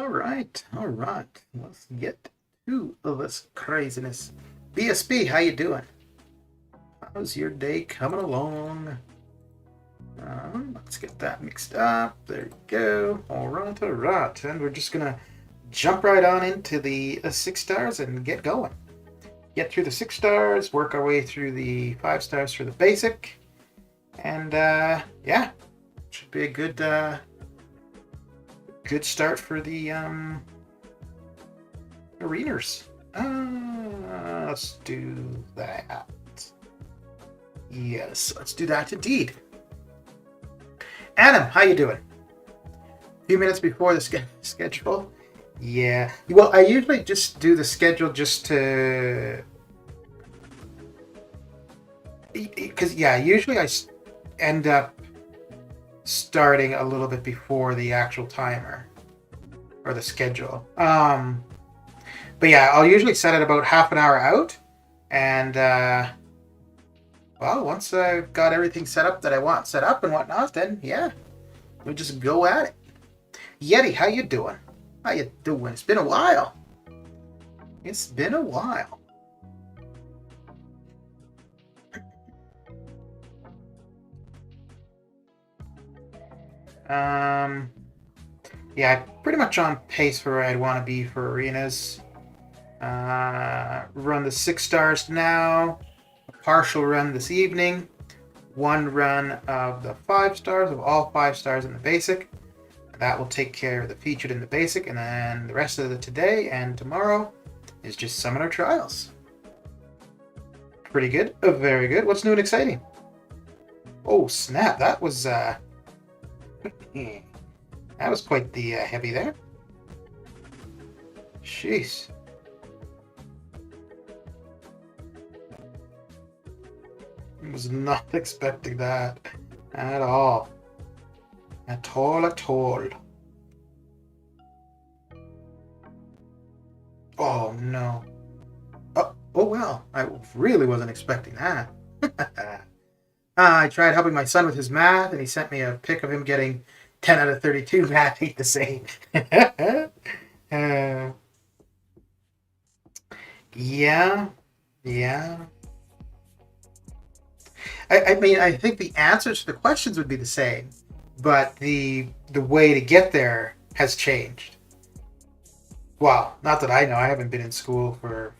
All right, all right. Let's get to this craziness. BSB, how you doing? How's your day coming along? Let's get that mixed up. There you go. All right. And we're just gonna jump right on into the 6 stars and get going. Get through the 6 stars, work our way through the 5 stars for the basic, and yeah, should be a good start for the arenas. Let's do that. Yes, let's do that indeed. Adam, how you doing? A few minutes before the schedule. Yeah. Well, I usually just do the schedule just to... Because, yeah, usually I end up starting a little bit before the actual timer. Or the schedule. But yeah, I'll usually set it about half an hour out. And, well, once I've got everything set up that I want set up and whatnot, then, yeah, we'll just go at it. Yeti, how you doing? How you doing? It's been a while. It's been a while. Yeah, pretty much on pace for where I'd want to be for arenas. Run the 6 stars now. A partial run this evening. 1 run of the 5 stars, of all 5 stars in the basic. That will take care of the featured in the basic, and then the rest of the today and tomorrow is just summoner trials. Pretty good. Very good. What's new and exciting? Oh, snap. That was that was quite the heavy there. Jeez. I was not expecting that at all. At all. Oh, no. Oh well. I really wasn't expecting that. I tried helping my son with his math, and he sent me a pic of him getting 10 out of 32. Math ain't the same. Yeah. I mean, I think the answers to the questions would be the same, but the way to get there has changed. Well, not that I know. I haven't been in school for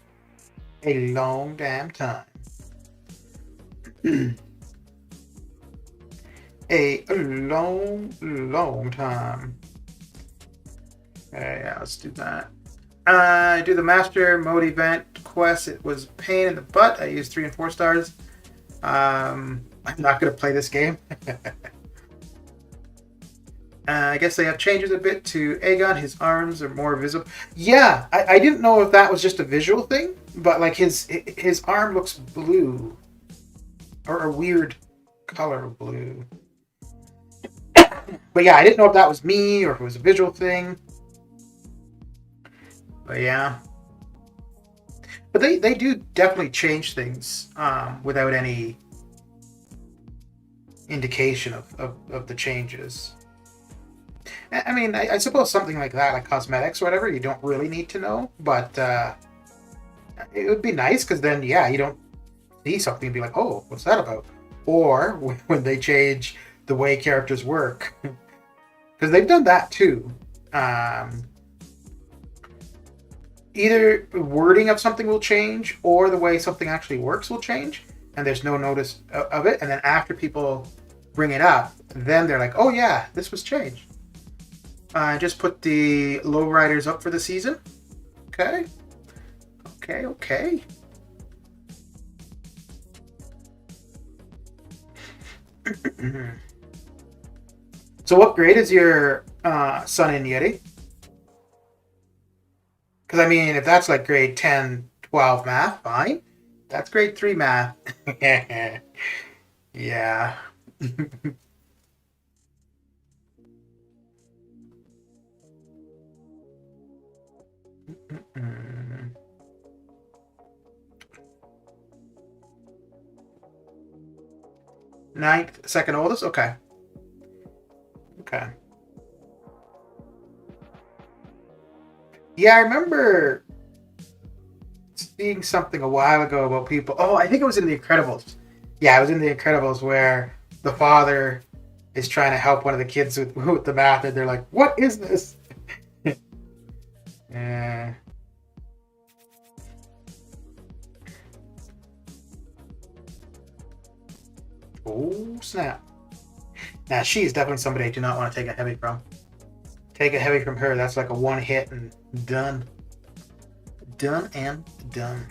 a long damn time. A long time. Okay, yeah, let's do that. I do the master mode event quest. It was a pain in the butt. I used 3 and 4 stars. I'm not going to play this game. I guess they have changes a bit to Aegon. His arms are more visible. Yeah, I didn't know if that was just a visual thing, but like his arm looks blue, or a weird color of blue. But yeah, I didn't know if that was me or if it was a visual thing. But yeah. But they do definitely change things without any indication of the changes. I mean, I suppose something like that, like cosmetics or whatever, you don't really need to know. But it would be nice because then, yeah, you don't see something and be like, oh, what's that about? Or when they change the way characters work. Because they've done that too. Either wording of something will change or the way something actually works will change, and there's no notice of it. And then after people bring it up, then they're like, oh yeah, this was changed. I just put the lowriders up for the season. Okay. So what grade is your son in, Yeti? Because, I mean, if that's like grade 10, 12 math, fine. That's grade 3 math. Yeah. 9th, second oldest? Okay. Yeah, I remember seeing something a while ago about people. Oh, I think it was in The Incredibles. Yeah, it was in The Incredibles where the father is trying to help one of the kids with the math, and they're like, "What is this?" Yeah. Oh snap! Now she's definitely somebody I do not want to take a heavy from. Take a heavy from her. That's like a one hit and done. Done and done.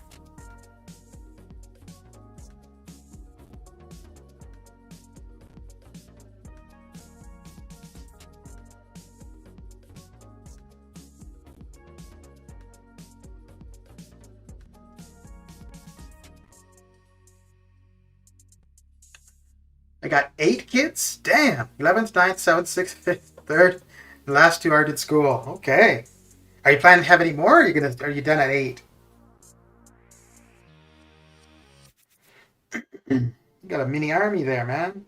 I got 8 kids? Damn. 11th, 9th, 7th, 6th, 5th, 3rd. The last 2 aren't at school. Okay. Are you planning to have any more? Or are you done at 8? You got a mini army there, man.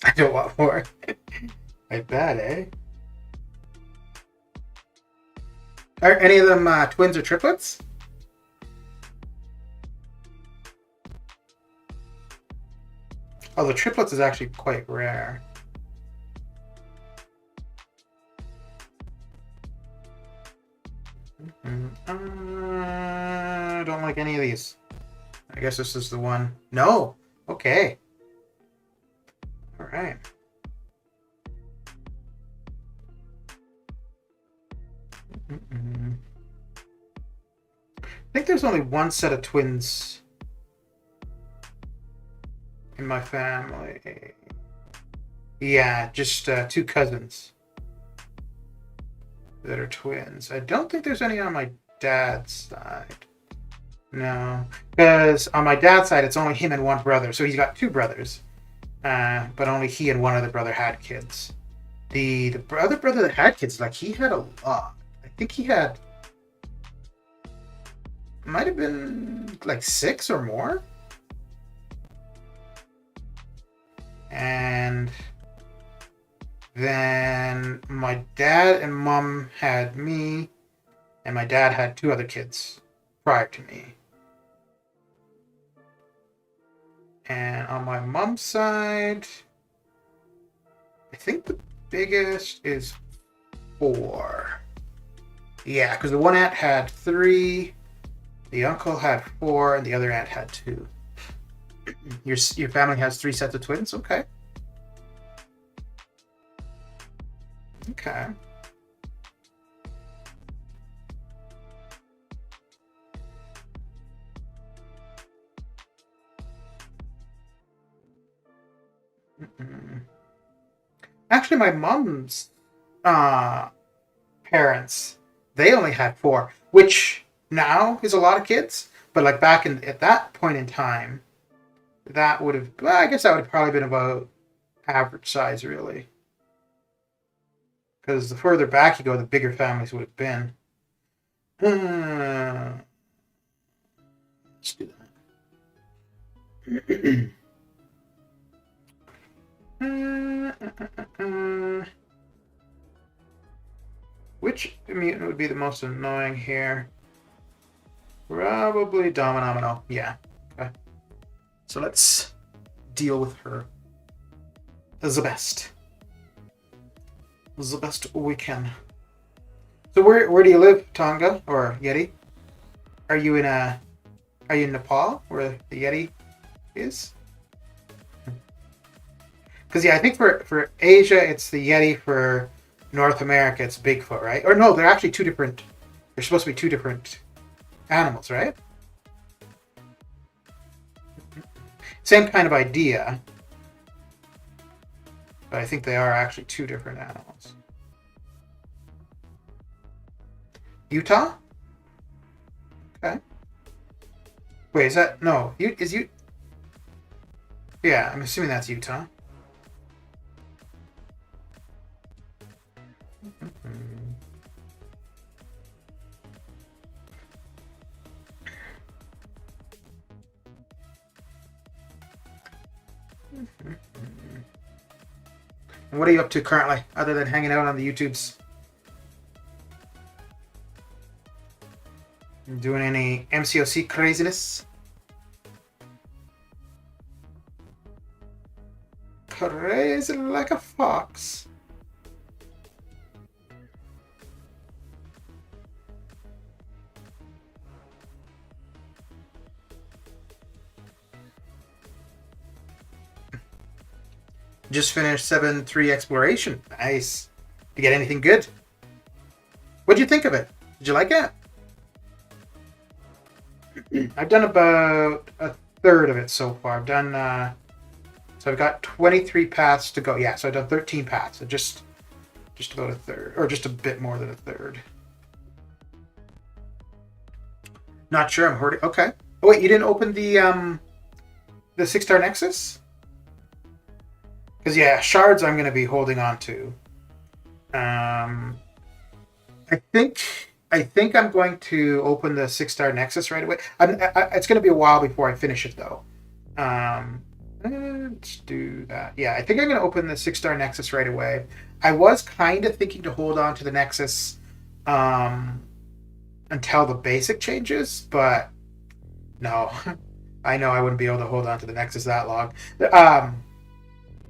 I don't want more. I bet, eh? Are any of them twins or triplets? Oh, the triplets is actually quite rare. I don't like any of these. I guess this is the one. No. Okay. All right. I think there's only one set of twins in my family. Yeah, just 2 cousins that are twins. I don't think there's any on my dad's side. No, because on my dad's side, it's only him and one brother. So he's got 2 brothers, but only he and one other brother had kids. The other brother that had kids, like he had a lot. I think he had, might have been like 6 or more. And then my dad and mom had me, and my dad had 2 other kids prior to me. And on my mom's side, I think the biggest is 4. Yeah, because the one aunt had 3, the uncle had 4, and the other aunt had 2. Your family has 3 sets of twins? Okay. Okay. Actually, my mom's parents, they only had 4, which now is a lot of kids. But like back at that point in time, that would have, well, I guess that would have probably been about average size, really. Because the further back you go, the bigger families would have been. Let's do that. Which mutant would be the most annoying here? Probably Domino. Yeah. Okay. So let's deal with her. The best. The best we can. So where do you live, Tonga or Yeti? Are you in Nepal where the Yeti is? Because yeah, I think for Asia it's the Yeti. For North America it's Bigfoot, right? Or no, they're actually 2 different. They're supposed to be 2 different animals, right? Same kind of idea, but I think they are actually 2 different animals. Utah? Okay. Wait, is that no? Is you? Yeah, I'm assuming that's Utah. What are you up to currently, other than hanging out on the YouTubes? Doing any MCOC craziness? Crazy like a fox. Just finished 7-3 exploration. Nice. Did you get anything good? What'd you think of it? Did you like it? I've done about a third of it so far. I've done, so I've got 23 paths to go. Yeah, so I've done 13 paths. So just about a third, or just a bit more than a third. Not sure. I'm hoarding. Okay. Oh wait, you didn't open the 6-star Nexus? Because yeah, shards I'm going to be holding on to. I think I'm going to open the 6-star Nexus right away. It's going to be a while before I finish it though. Let's do that. Yeah, I think I'm going to open the 6-star Nexus right away. I was kind of thinking to hold on to the Nexus until the basic changes, but no. I know I wouldn't be able to hold on to the Nexus that long.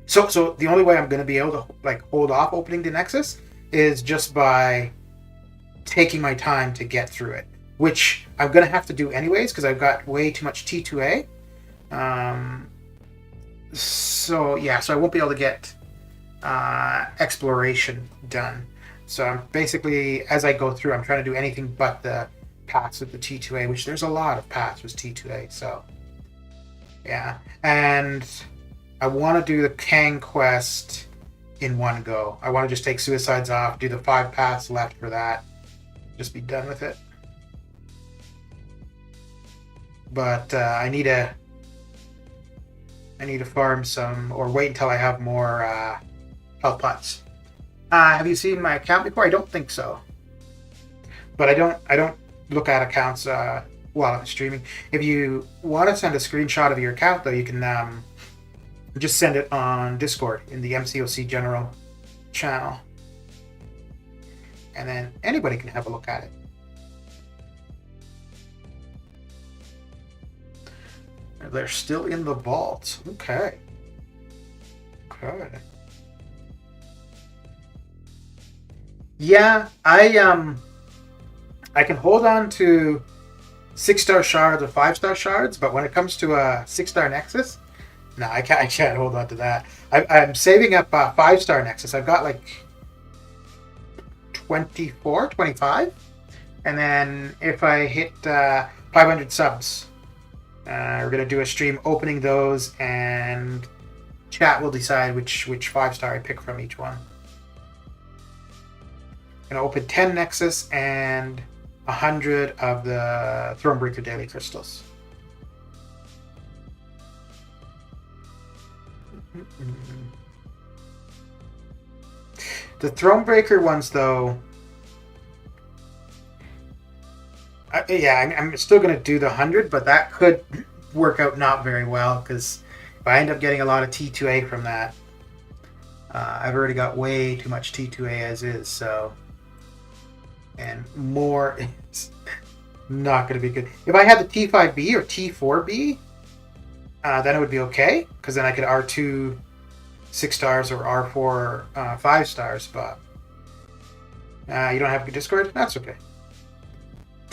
So the only way I'm going to be able to like hold off opening the Nexus is just by taking my time to get through it, which I'm going to have to do anyways because I've got way too much T2A. So yeah, so I won't be able to get exploration done. So I'm basically, as I go through, I'm trying to do anything but the paths with the T2A, which there's a lot of paths with T2A. So yeah, and I want to do the Kang quest in one go. I want to just take suicides off, do the 5 paths left for that, just be done with it. But I need to farm some, or wait until I have more health pots. Have you seen my account before? I don't think so. But I don't look at accounts while I'm streaming. If you want to send a screenshot of your account, though, you can just send it on Discord in the MCOC General channel. And then anybody can have a look at it. They're still in the vault. Okay. Okay. Yeah, I can hold on to 6-star shards or 5-star shards, but when it comes to a 6-star Nexus, no, I can't hold on to that. I'm saving up 5-star Nexus. I've got like 24, 25, and then if I hit 500 subs, we're gonna do a stream opening those, and chat will decide which 5-star I pick from each one. I'm gonna open 10 Nexus and 100 of the Thronebreaker Daily Crystals. The Thronebreaker ones, though, I'm still going to do the 100, but that could work out not very well, because if I end up getting a lot of T2A from that, I've already got way too much T2A as is, so... And more is not going to be good. If I had the T5B or T4B, then it would be okay, because then I could R2 6 stars or R4 5 stars, but you don't have a Discord? That's okay.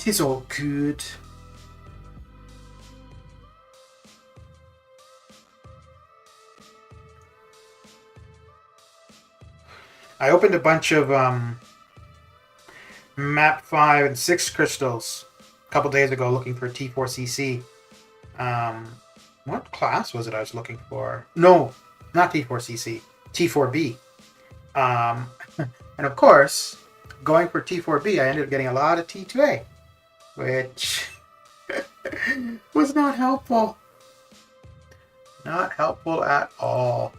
It's all good. I opened a bunch of map 5 and 6 crystals a couple days ago looking for T4CC. What class was it I was looking for? No, not T4CC, T4B. And of course, going for T4B, I ended up getting a lot of T2A, which was not helpful. Not helpful at all.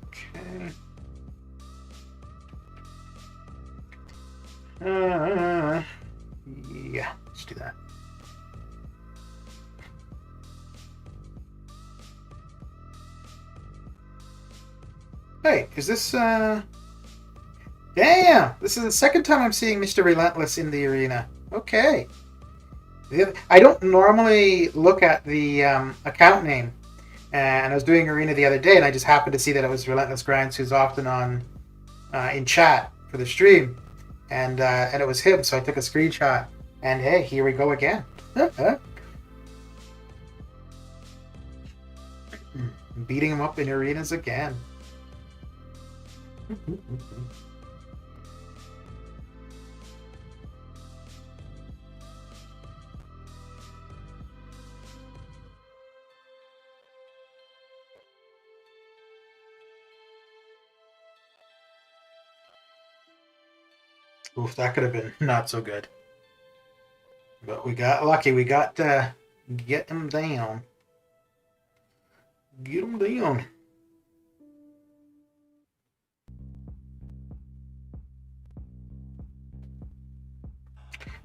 Okay. do that. Hey, is this, Damn! This is the second time I'm seeing Mr. Relentless in the arena. Okay. I don't normally look at the account name. And I was doing arena the other day, and I just happened to see that it was Relentless Grinds, who's often on in chat for the stream. And it was him, so I took a screenshot. And hey, here we go again. Beating him up in arenas again. Oof, that could have been not so good. But we got lucky. We got get him down. Get him down.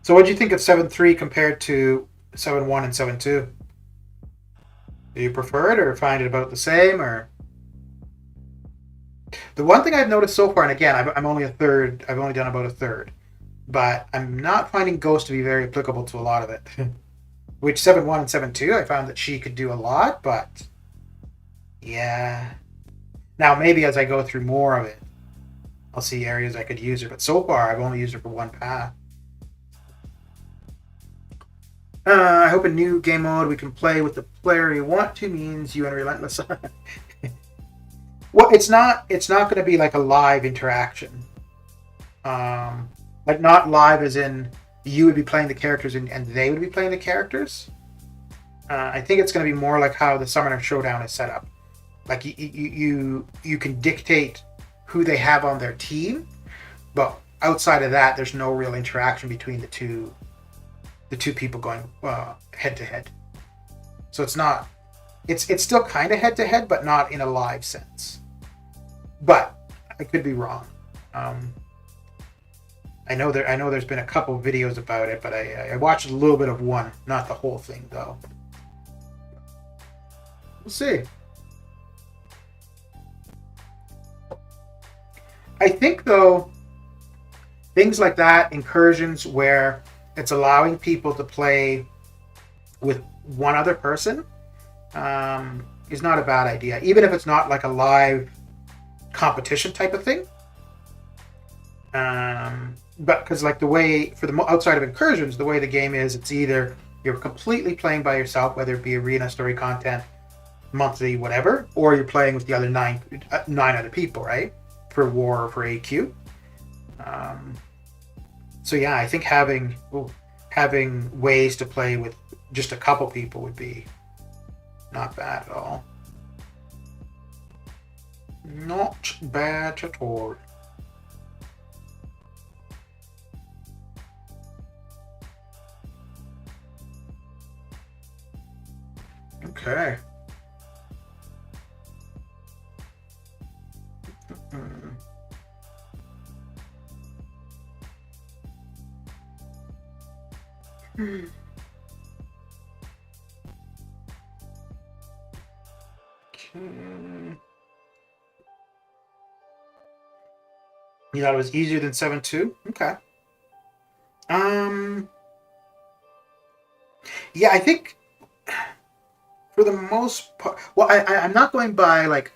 So what do you think of 7.3 compared to 7.1 and 7.2? Do you prefer it or find it about the same? Or the one thing I've noticed so far, and again, I'm only a third. I've only done about a third, but I'm not finding Ghost to be very applicable to a lot of it. Which 7.1 and 7.2, I found that she could do a lot, but yeah. Now maybe as I go through more of it, I'll see areas I could use her. But so far, I've only used her for one path. I hope a new game mode we can play with the player you want to means you and Relentless. Well, it's not going to be like a live interaction. Like not live as in you would be playing the characters and they would be playing the characters. I think it's going to be more like how the Summoner Showdown is set up. Like you can dictate who they have on their team, but outside of that, there's no real interaction between the two people going head to head. So it's not. It's still kind of head to head, but not in a live sense. But I could be wrong. I know there's been a couple videos about it, but I watched a little bit of one, not the whole thing though. We'll see. I think though, things like that, incursions where it's allowing people to play with one other person, is not a bad idea, even if it's not like a live competition type of thing. But because like the way for the outside of incursions, the way the game is, it's either you're completely playing by yourself, whether it be arena, story content, monthly, whatever, or you're playing with the other nine other people, right? For war or for AQ. So yeah, I think having ways to play with just a couple people would be not bad at all. Not bad at all. Okay. Okay. You thought it was easier than 7.2? Okay. Yeah, I think for the most part, well, I'm not going by like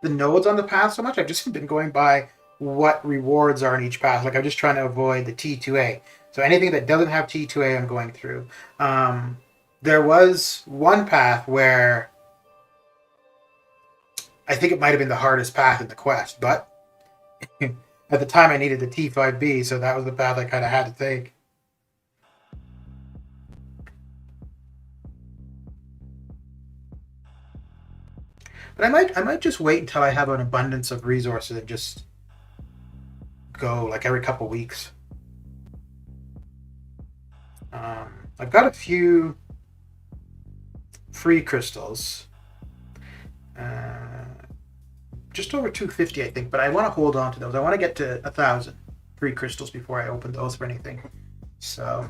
the nodes on the path so much. I've just been going by what rewards are in each path. Like I'm just trying to avoid the T2A. So anything that doesn't have T2A, I'm going through. There was one path where I think it might have been the hardest path in the quest, but at the time I needed the T5B, so that was the path I kind of had to take. But I might just wait until I have an abundance of resources and just go like every couple weeks. I've got a few free crystals. Just over 250, I think, but I want to hold on to those. I want to get to 1,000 free crystals before I open those for anything. So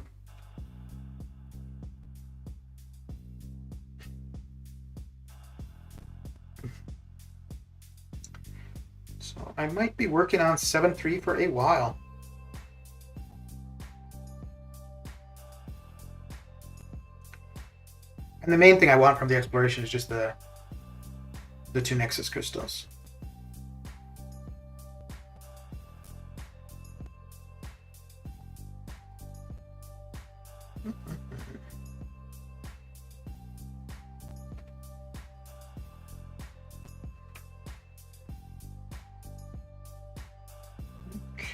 I might be working on 7.3 for a while. And the main thing I want from the exploration is just the 2 Nexus crystals.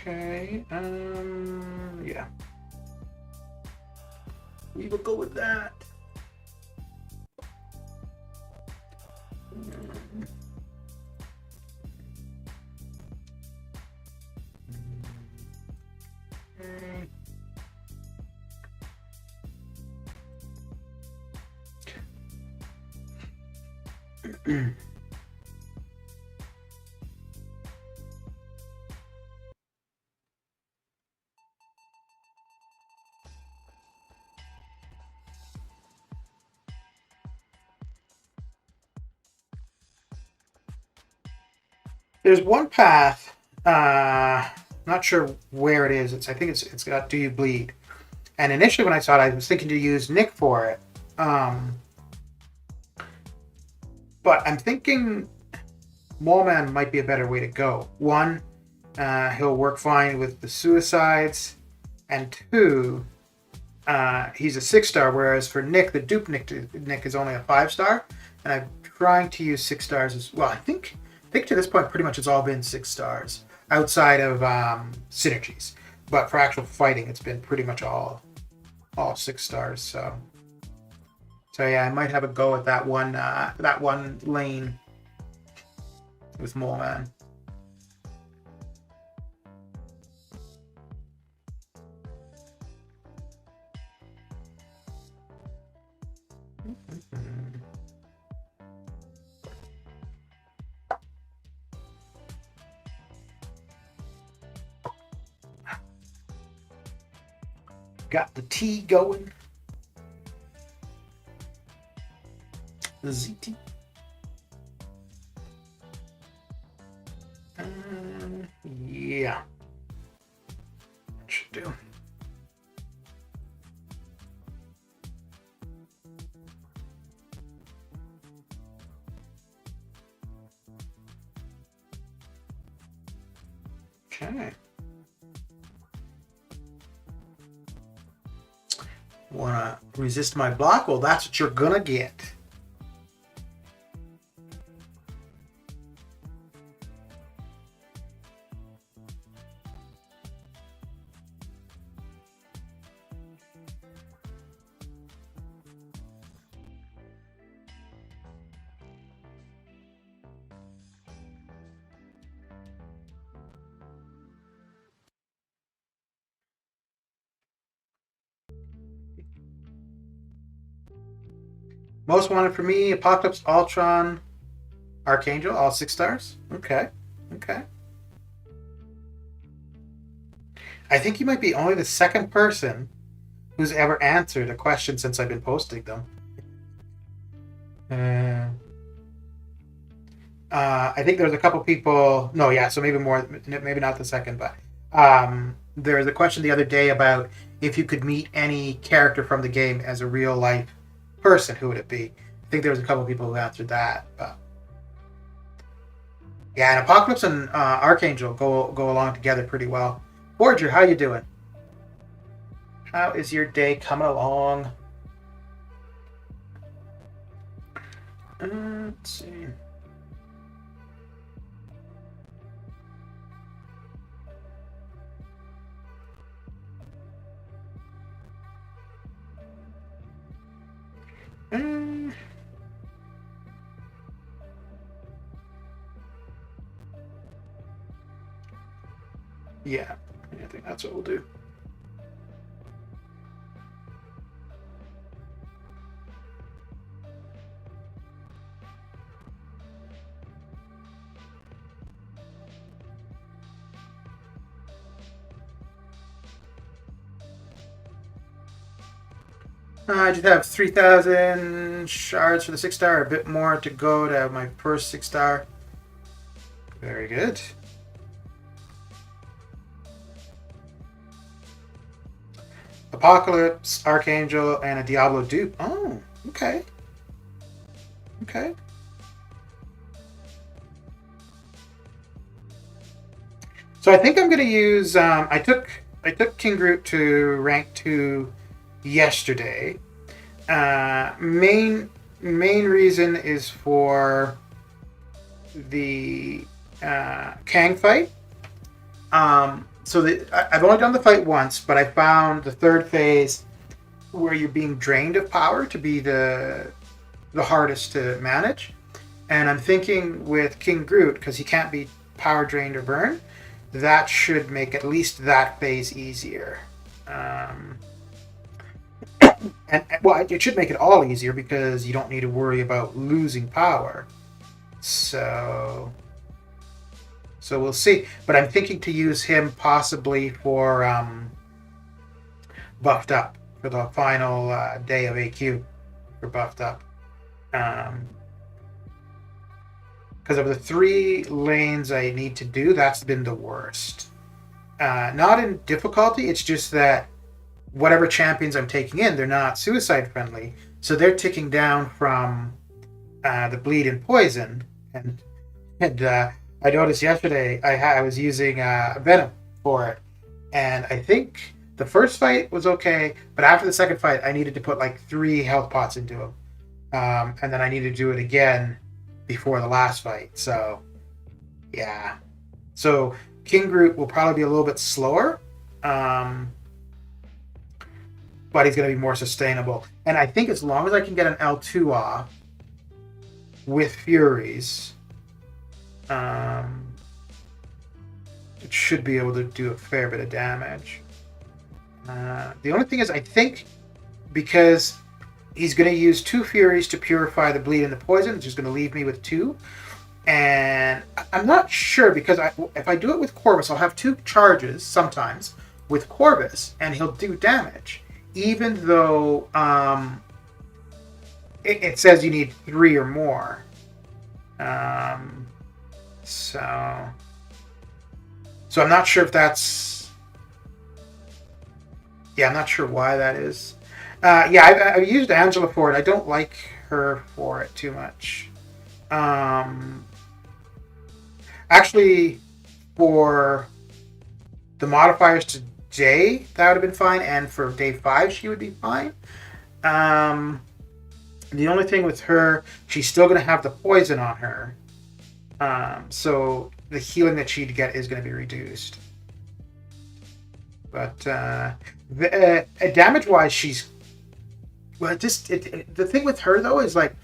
Okay, yeah. We will go with that. There's one path. Not sure where it is. I think it's got "Do You Bleed?" And initially, when I saw it, I was thinking to use Nick for it. But I'm thinking Moleman might be a better way to go. One, he'll work fine with the suicides, and two, he's a 6-star. Whereas for Nick, the dupe Nick is only a 5-star, and I'm trying to use 6 stars as well. I think to this point, pretty much it's all been 6 stars outside of synergies. But for actual fighting, it's been pretty much all 6 stars. So yeah, I might have a go at that one lane with Moleman. Got the T going. The ZT. Yeah. That should do. Okay. Wanna resist my block? Well, that's what you're gonna get. Most wanted for me, Apocalypse, Ultron, Archangel, all 6 stars. Okay. I think you might be only the second person who's ever answered a question since I've been posting them. I think there's a couple people. No, yeah, so maybe more. Maybe not the second, but there was a question the other day about if you could meet any character from the game as a real life person, who would it be? I think there was a couple people who answered that. But yeah, and Apocalypse and Archangel go along together pretty well. Borger, how you doing? How is your day coming along? Let's see. Yeah, I think that's what we'll do. I just have 3,000 shards for the 6-star, a bit more to go to have my first 6-star. Very good. Apocalypse, Archangel, and a Diablo dupe. Oh, okay. Okay. So I think I'm going to use. I took King Groot to rank 2 yesterday. Main reason is for the Kang fight. I've only done the fight once, but I found the third phase where you're being drained of power to be the hardest to manage. And I'm thinking with King Groot, because he can't be power drained or burned, that should make at least that phase easier. It should make it all easier because you don't need to worry about losing power. So we'll see. But I'm thinking to use him possibly for buffed up for the final day of AQ for buffed up. Because of the 3 lanes I need to do, that's been the worst. Not in difficulty, it's just that whatever champions I'm taking in, they're not suicide friendly. So they're ticking down from the bleed and poison. And I noticed yesterday I was using Venom for it. And I think the first fight was okay, but after the second fight, I needed to put like 3 health pots into him. And then I needed to do it again before the last fight. So, yeah. So King Groot will probably be a little bit slower. But he's going to be more sustainable. And I think as long as I can get an L2 off with Furies, it should be able to do a fair bit of damage. The only thing is, I think because he's going to use 2 Furies to purify the bleed and the poison, which is going to leave me with 2. And I'm not sure, because if I do it with Corvus, I'll have 2 charges sometimes with Corvus, and he'll do damage. Even though it says you need 3 or more. So I'm not sure if that's... Yeah, I'm not sure why that is. I've used Angela for it. I don't like her for it too much. Actually, for the modifiers today, that would have been fine. And for day 5, she would be fine. The only thing with her, she's still going to have the poison on her. So the healing that she'd get is going to be reduced. But damage-wise, she's... Well, the thing with her, though, is like...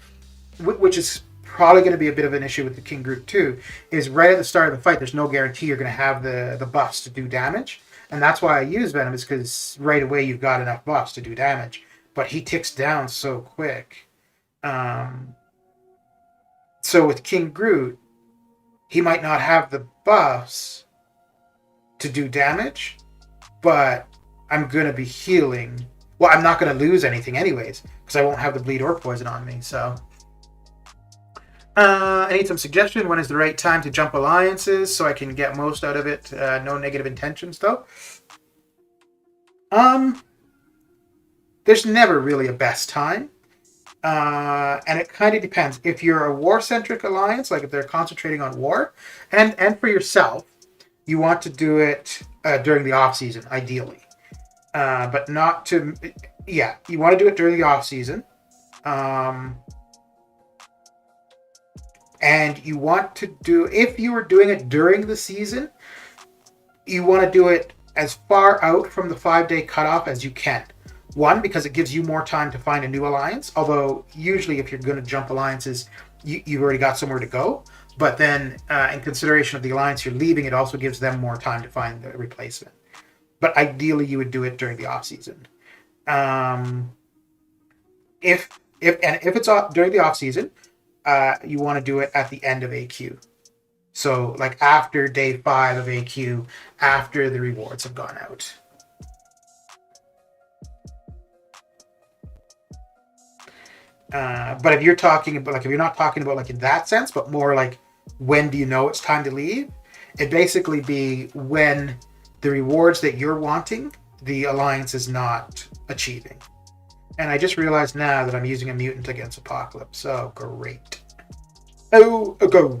Which is probably going to be a bit of an issue with the King Groot, too, is right at the start of the fight, there's no guarantee you're going to have the buffs to do damage. And that's why I use Venom, is because right away you've got enough buffs to do damage. But he ticks down so quick. So with King Groot, he might not have the buffs to do damage, but I'm going to be healing. Well, I'm not going to lose anything anyways, because I won't have the bleed or poison on me, so... I need some suggestion. When is the right time to jump alliances so I can get most out of it? No negative intentions, though. There's never really a best time. And it kind of depends. If you're a war-centric alliance, like if they're concentrating on war, and for yourself, you want to do it during the off-season, ideally. But not to... Yeah, you want to do it during the off-season. And you want to do... If you were doing it during the season, you want to do it as far out from the 5-day cutoff as you can. One, because it gives you more time to find a new alliance. Although, usually if you're going to jump alliances, you've already got somewhere to go. But then, in consideration of the alliance you're leaving, it also gives them more time to find the replacement. But ideally, you would do it during the off-season. If it's during the off-season, you want to do it at the end of AQ. So, like after day 5 of AQ, after the rewards have gone out. But if you're talking about, like, if you're not talking about like in that sense, but more like when do you know it's time to leave, it'd basically be when the rewards that you're wanting the alliance is not achieving. And I just realized now that I'm using a mutant against Apocalypse. Oh, great. Oh,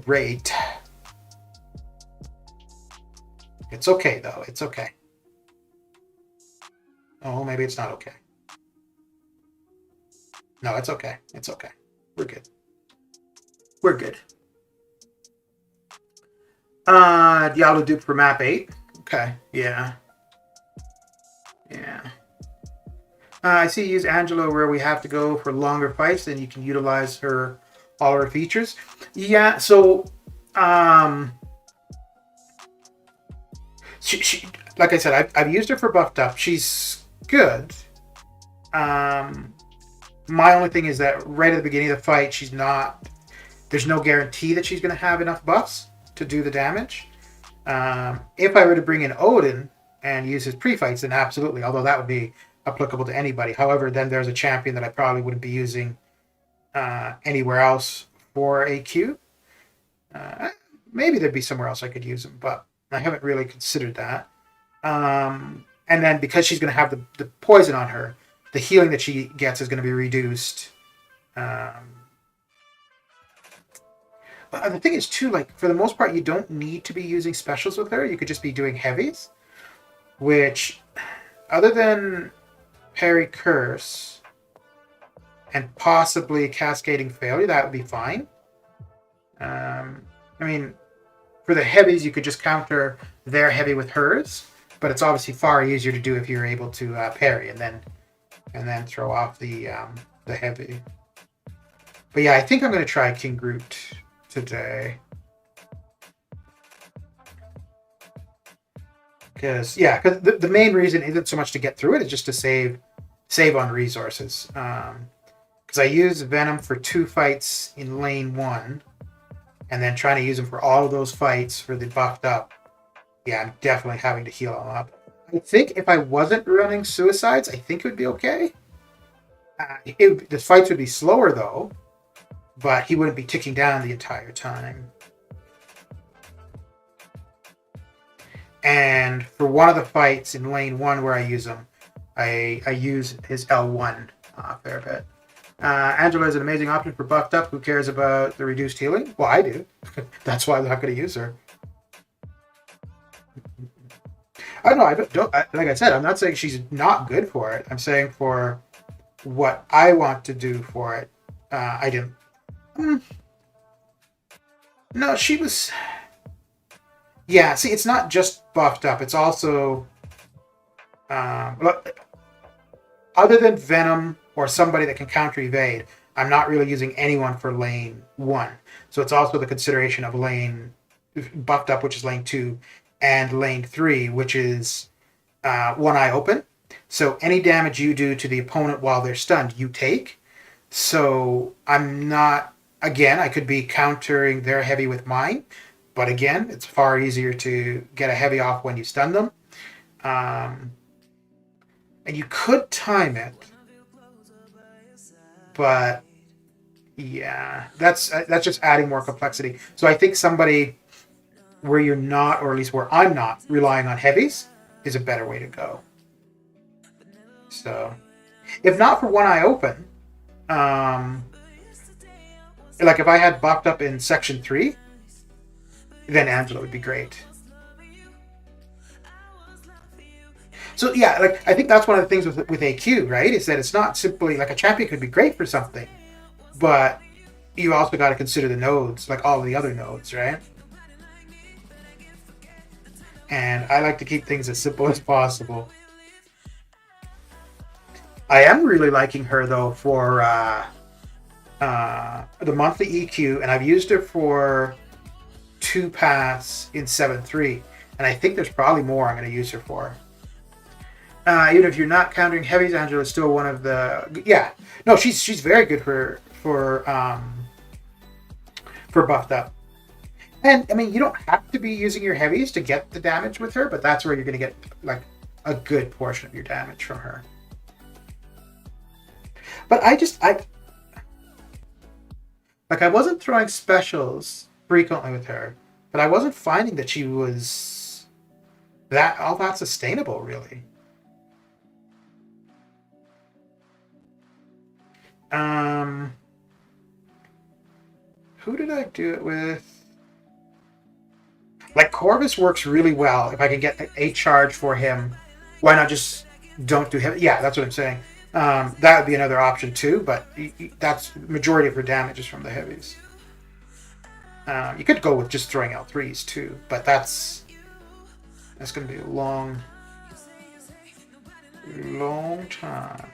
great. It's okay, though. It's okay. Oh, maybe it's not okay. No, it's okay. It's okay. We're good. We're good. Diablo dupe for map 8. Okay, yeah. Yeah. I see you use Angela where we have to go for longer fights, then you can utilize all her features. Yeah, so she like I said, I've used her for buffed up. She's good. My only thing is that right at the beginning of the fight, there's no guarantee that she's going to have enough buffs to do the damage. If I were to bring in Odin and use his pre-fights, then absolutely, although that would be applicable to anybody. However, then there's a champion that I probably wouldn't be using anywhere else for AQ. Maybe there'd be somewhere else I could use him, but I haven't really considered that. And then because she's going to have the poison on her, the healing that she gets is going to be reduced. But the thing is, too, like, for the most part, you don't need to be using specials with her. You could just be doing heavies, which, other than Parry Curse and possibly Cascading Failure, that would be fine. I mean, for the heavies, you could just counter their heavy with hers, but it's obviously far easier to do if you're able to parry and then throw off the heavy. But yeah, I think I'm going to try King Groot today. Because the main reason isn't so much to get through it, it's just to save on resources. Because I use Venom for 2 fights in lane 1, and then trying to use him for all of those fights for the buffed up. Yeah, I'm definitely having to heal him up. I think if I wasn't running suicides, I think it would be okay. The fights would be slower though, but he wouldn't be ticking down the entire time. And for one of the fights in lane 1 where I use him, I use his L1 a fair bit. Angela is an amazing option for buffed up. Who cares about the reduced healing? Well, I do. That's why I'm not going to use her. I don't know. Like I said, I'm not saying she's not good for it. I'm saying for what I want to do for it, I didn't. No, she was. Yeah, see, it's not just buffed up. It's also, other than Venom or somebody that can counter evade, I'm not really using anyone for lane 1. So it's also the consideration of lane buffed up, which is lane 2, and lane 3, which is one eye open. So any damage you do to the opponent while they're stunned, you take. So I'm not, again, I could be countering their heavy with mine, but again, it's far easier to get a heavy off when you stun them. And you could time it, but yeah, that's just adding more complexity. So I think somebody where you're not, or at least where I'm not, relying on heavies is a better way to go. So, if not for one eye open, like if I had buffed up in section 3, then Angela would be great. So yeah, like I think that's one of the things with AQ, right? Is that it's not simply like a champion could be great for something, but you also got to consider the nodes, like all the other nodes, right? And I like to keep things as simple as possible. I am really liking her though for the monthly EQ, and I've used her for 2 paths in 7.3, and I think there's probably more I'm going to use her for. Even if you're not countering heavies, Angela is still one of the no, she's very good for buffed up. And I mean, you don't have to be using your heavies to get the damage with her, but that's where you're going to get like a good portion of your damage from her. But I wasn't throwing specials frequently with her, but I wasn't finding that she was all that sustainable, really. Who did I do it with? Like Corvus works really well. If I can get a charge for him, why not just don't do heavy? Yeah, that's what I'm saying. That would be another option too, but that's majority of her damage is from the heavies. You could go with just throwing L3s too, but that's going to be a long time.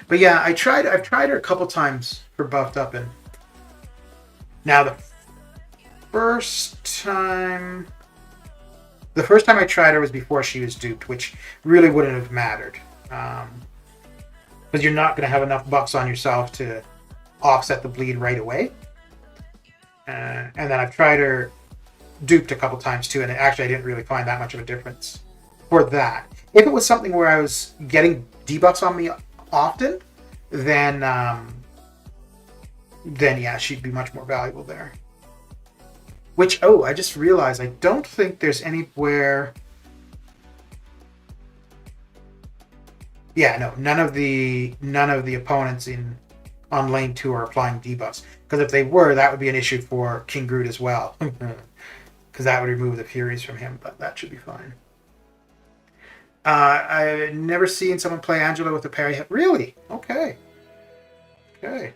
But yeah, I've tried her a couple times for buffed up, and now the first time I tried her was before she was duped, which really wouldn't have mattered, because you're not going to have enough buffs on yourself to offset the bleed right away. And then I've tried her duped a couple times too, and actually I didn't really find that much of a difference for that. If it was something where I was getting debuffs on me often, then yeah, she'd be much more valuable there. Which, I just realized I don't think there's anywhere. Yeah, no, none of the opponents on lane 2 are applying debuffs. Because if they were, that would be an issue for King Groot as well. Because that would remove the Furies from him, but that should be fine. I've never seen someone play Angela with a parry hit. Really? Okay. Okay.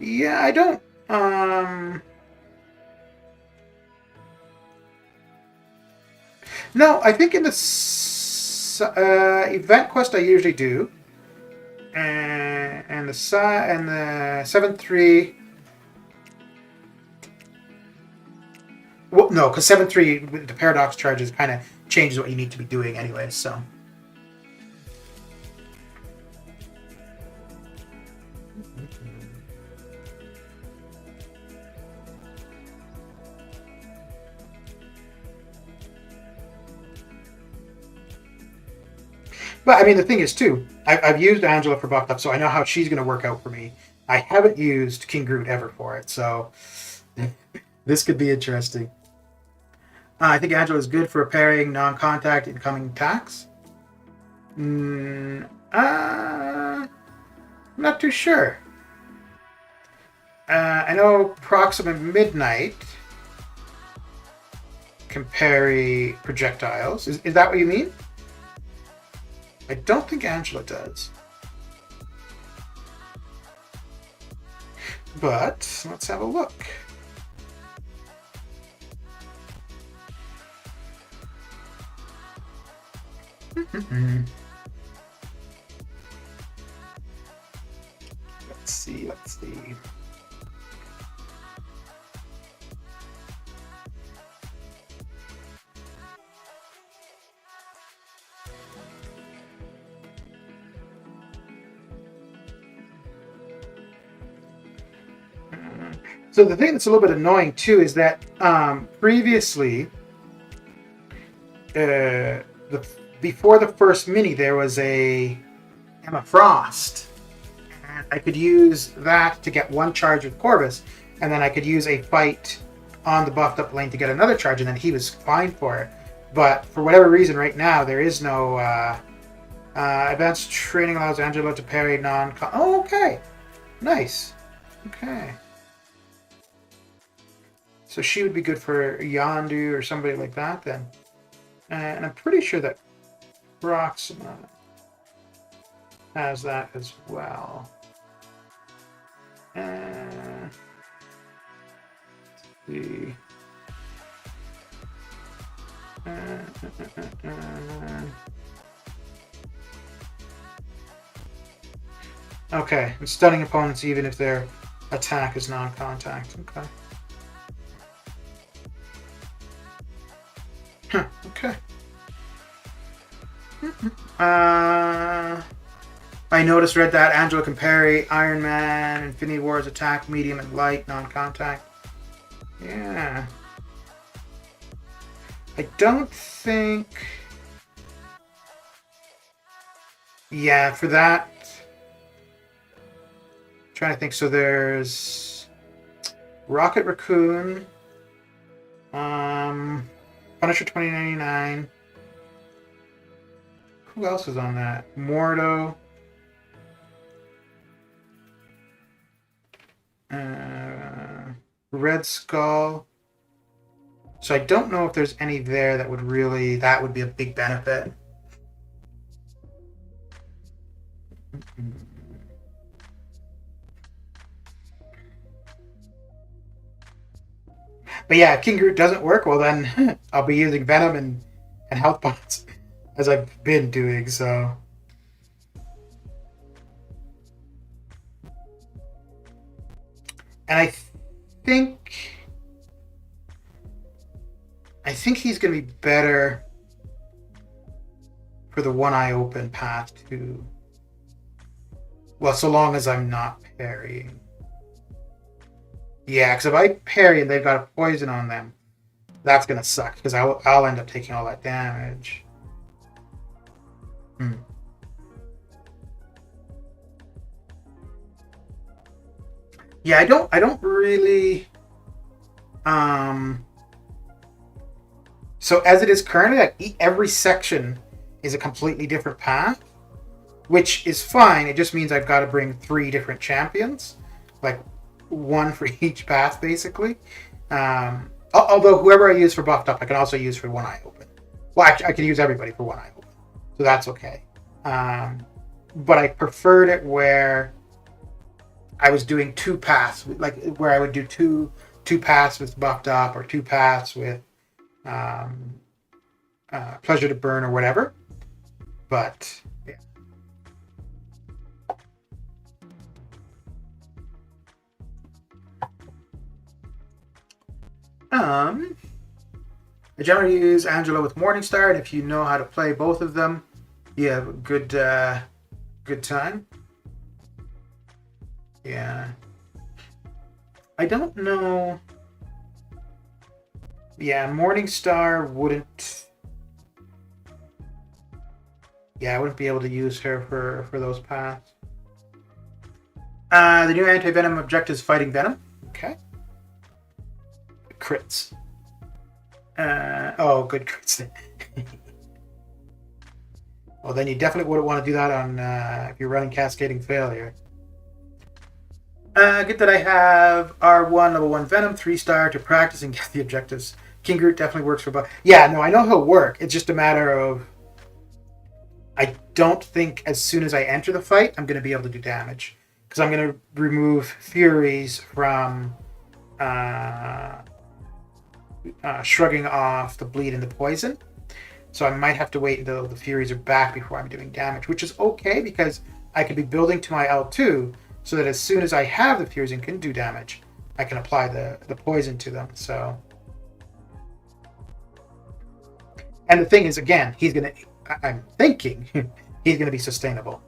Yeah, I don't. No, I think in the event quest I usually do, and the 7-3. Well, no, because 7-3 the paradox charges kind of changes what you need to be doing anyway. So. But I mean, the thing is, too, I've used Angela for buffed up, so I know how she's going to work out for me. I haven't used King Groot ever for it, so this could be interesting. I think Angela is good for parrying non-contact incoming attacks. I'm not too sure. I know Proxima Midnight can parry projectiles. Is that what you mean? I don't think Angela does. But let's have a look. Let's see. So the thing that's a little bit annoying too is that previously, before the first mini, there was a Emma Frost, and I could use that to get one charge with Corvus, and then I could use a fight on the buffed up lane to get another charge, and then he was fine for it. But for whatever reason, right now there is no advanced training allows Angela to parry non. Oh, okay, nice. Okay. So she would be good for Yondu or somebody like that then. And I'm pretty sure that Proxima has that as well. Let's see. Okay, and stunning opponents even if their attack is non-contact. Okay. Okay. I read that Angela can parry Iron Man, Infinity War's attack, medium and light, non-contact. Yeah. I don't think... Yeah, for that... I'm trying to think. So there's... Rocket Raccoon. Punisher 2099. Who else is on that? Mordo. Red Skull. So I don't know if there's any there that would really, that would be a big benefit. But yeah, if King Groot doesn't work, well then I'll be using Venom and Health Pots as I've been doing, so. And I think he's going to be better for the one eye open path too. Well, so long as I'm not parrying. Yeah, because if I parry and they've got a poison on them, that's going to suck because I'll end up taking all that damage. Yeah, I don't really. So as it is currently, every section is a completely different path, which is fine. It just means I've got to bring 3 different champions, like one for each path, basically. Although whoever I use for buffed up, I can also use for one eye open. Well, actually, I can use everybody for one eye open, so that's okay. But I preferred it where I was doing 2 paths, like where I would do two paths with buffed up or 2 paths with pleasure to burn or whatever. But yeah. I generally use Angela with Morningstar, and if you know how to play both of them, you have a good time. Yeah. I don't know. Yeah, Morningstar wouldn't. Yeah, I wouldn't be able to use her for those paths. The new anti-venom objective is fighting venom. Okay. Crits. Good crits. Well, then you definitely wouldn't want to do that on if you're running Cascading Failure. Good that I have R1 level 1 Venom 3-star to practice and get the objectives. King Groot definitely works for both. Yeah, no, I know he'll work. It's just a matter of I don't think as soon as I enter the fight I'm going to be able to do damage because I'm going to remove Furies from shrugging off the bleed and the poison. So I might have to wait until the Furies are back before I'm doing damage, which is okay because I could be building to my L2 so that as soon as I have the Furies and can do damage, I can apply the poison to them. So, and the thing is, again, I'm thinking he's gonna be sustainable.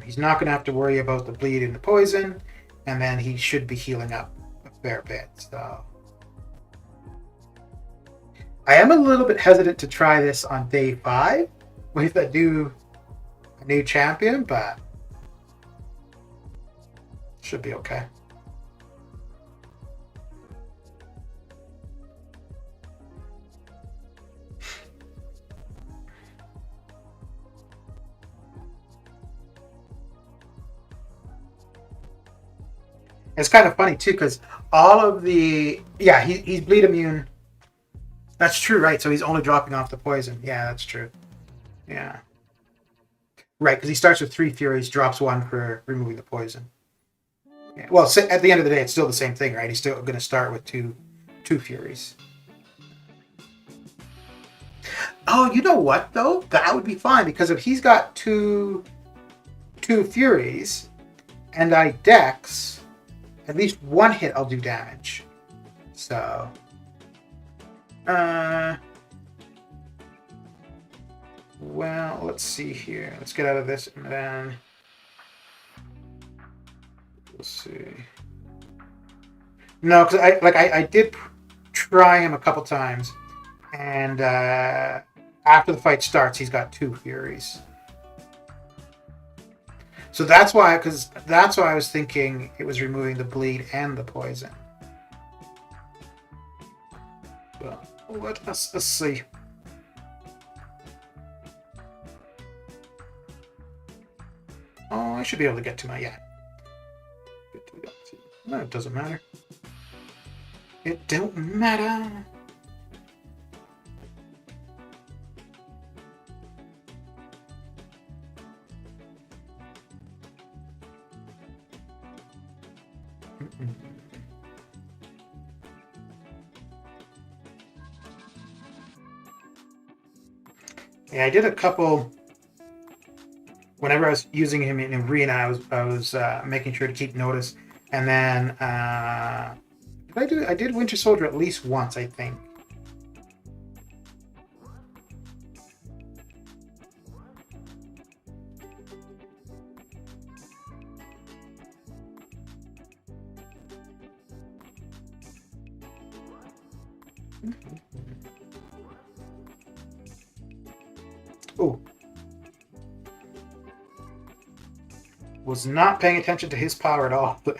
He's not gonna have to worry about the bleed and the poison, and then he should be healing up a fair bit. So, I am a little bit hesitant to try this on day 5 with a new champion, but should be okay. It's kind of funny too because all of the he's bleed immune. That's true, right? So he's only dropping off the poison. Yeah, that's true. Yeah, right, because he starts with 3 Furies, drops 1 for removing the poison. Yeah. Well, at the end of the day, it's still the same thing, right? He's still going to start with two Furies. Oh, you know what though? That would be fine because if he's got two Furies, and I Dex, at least 1 hit I'll do damage. So, well, let's see here. Let's get out of this and then. Let's see. No, because I did try him a couple times, and after the fight starts, he's got 2 Furies. So that's why, because that's why I was thinking it was removing the bleed and the poison. But let us see. Oh, I should be able to get to my No, it doesn't matter. It don't matter. Yeah, I did a couple. Whenever I was using him in arena, I was making sure to keep notice, and then I did Winter Soldier at least once, I think. Oh. Was not paying attention to his power at all. But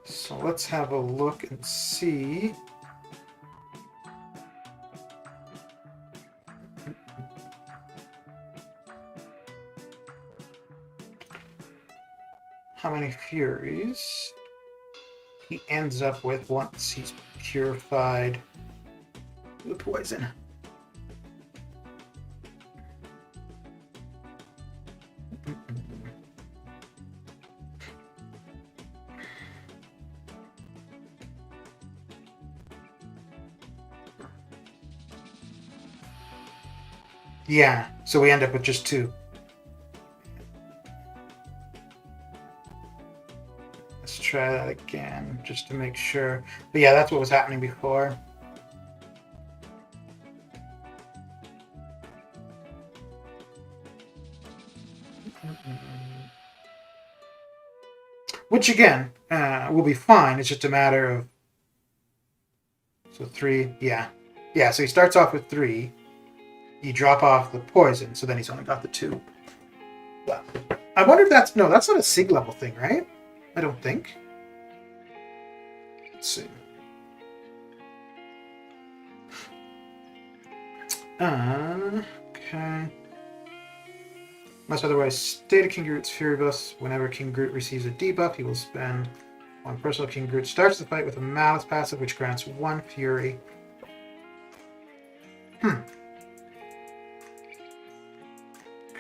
so let's have a look and see. How many Furies he ends up with once he's purified the poison. Yeah, so we end up with just 2. Let's try that again, just to make sure. But yeah, that's what was happening before. Which again, will be fine. It's just a matter of... So 3, yeah. Yeah, so he starts off with 3. You drop off the poison, so then he's only got the 2. But I wonder if that's... No, that's not a SIG level thing, right? I don't think. Let's see. Okay. Unless otherwise state a King Groot's Fury Bus. Whenever King Groot receives a debuff, he will spend 1 personal. King Groot starts the fight with a Malice passive, which grants 1 Fury.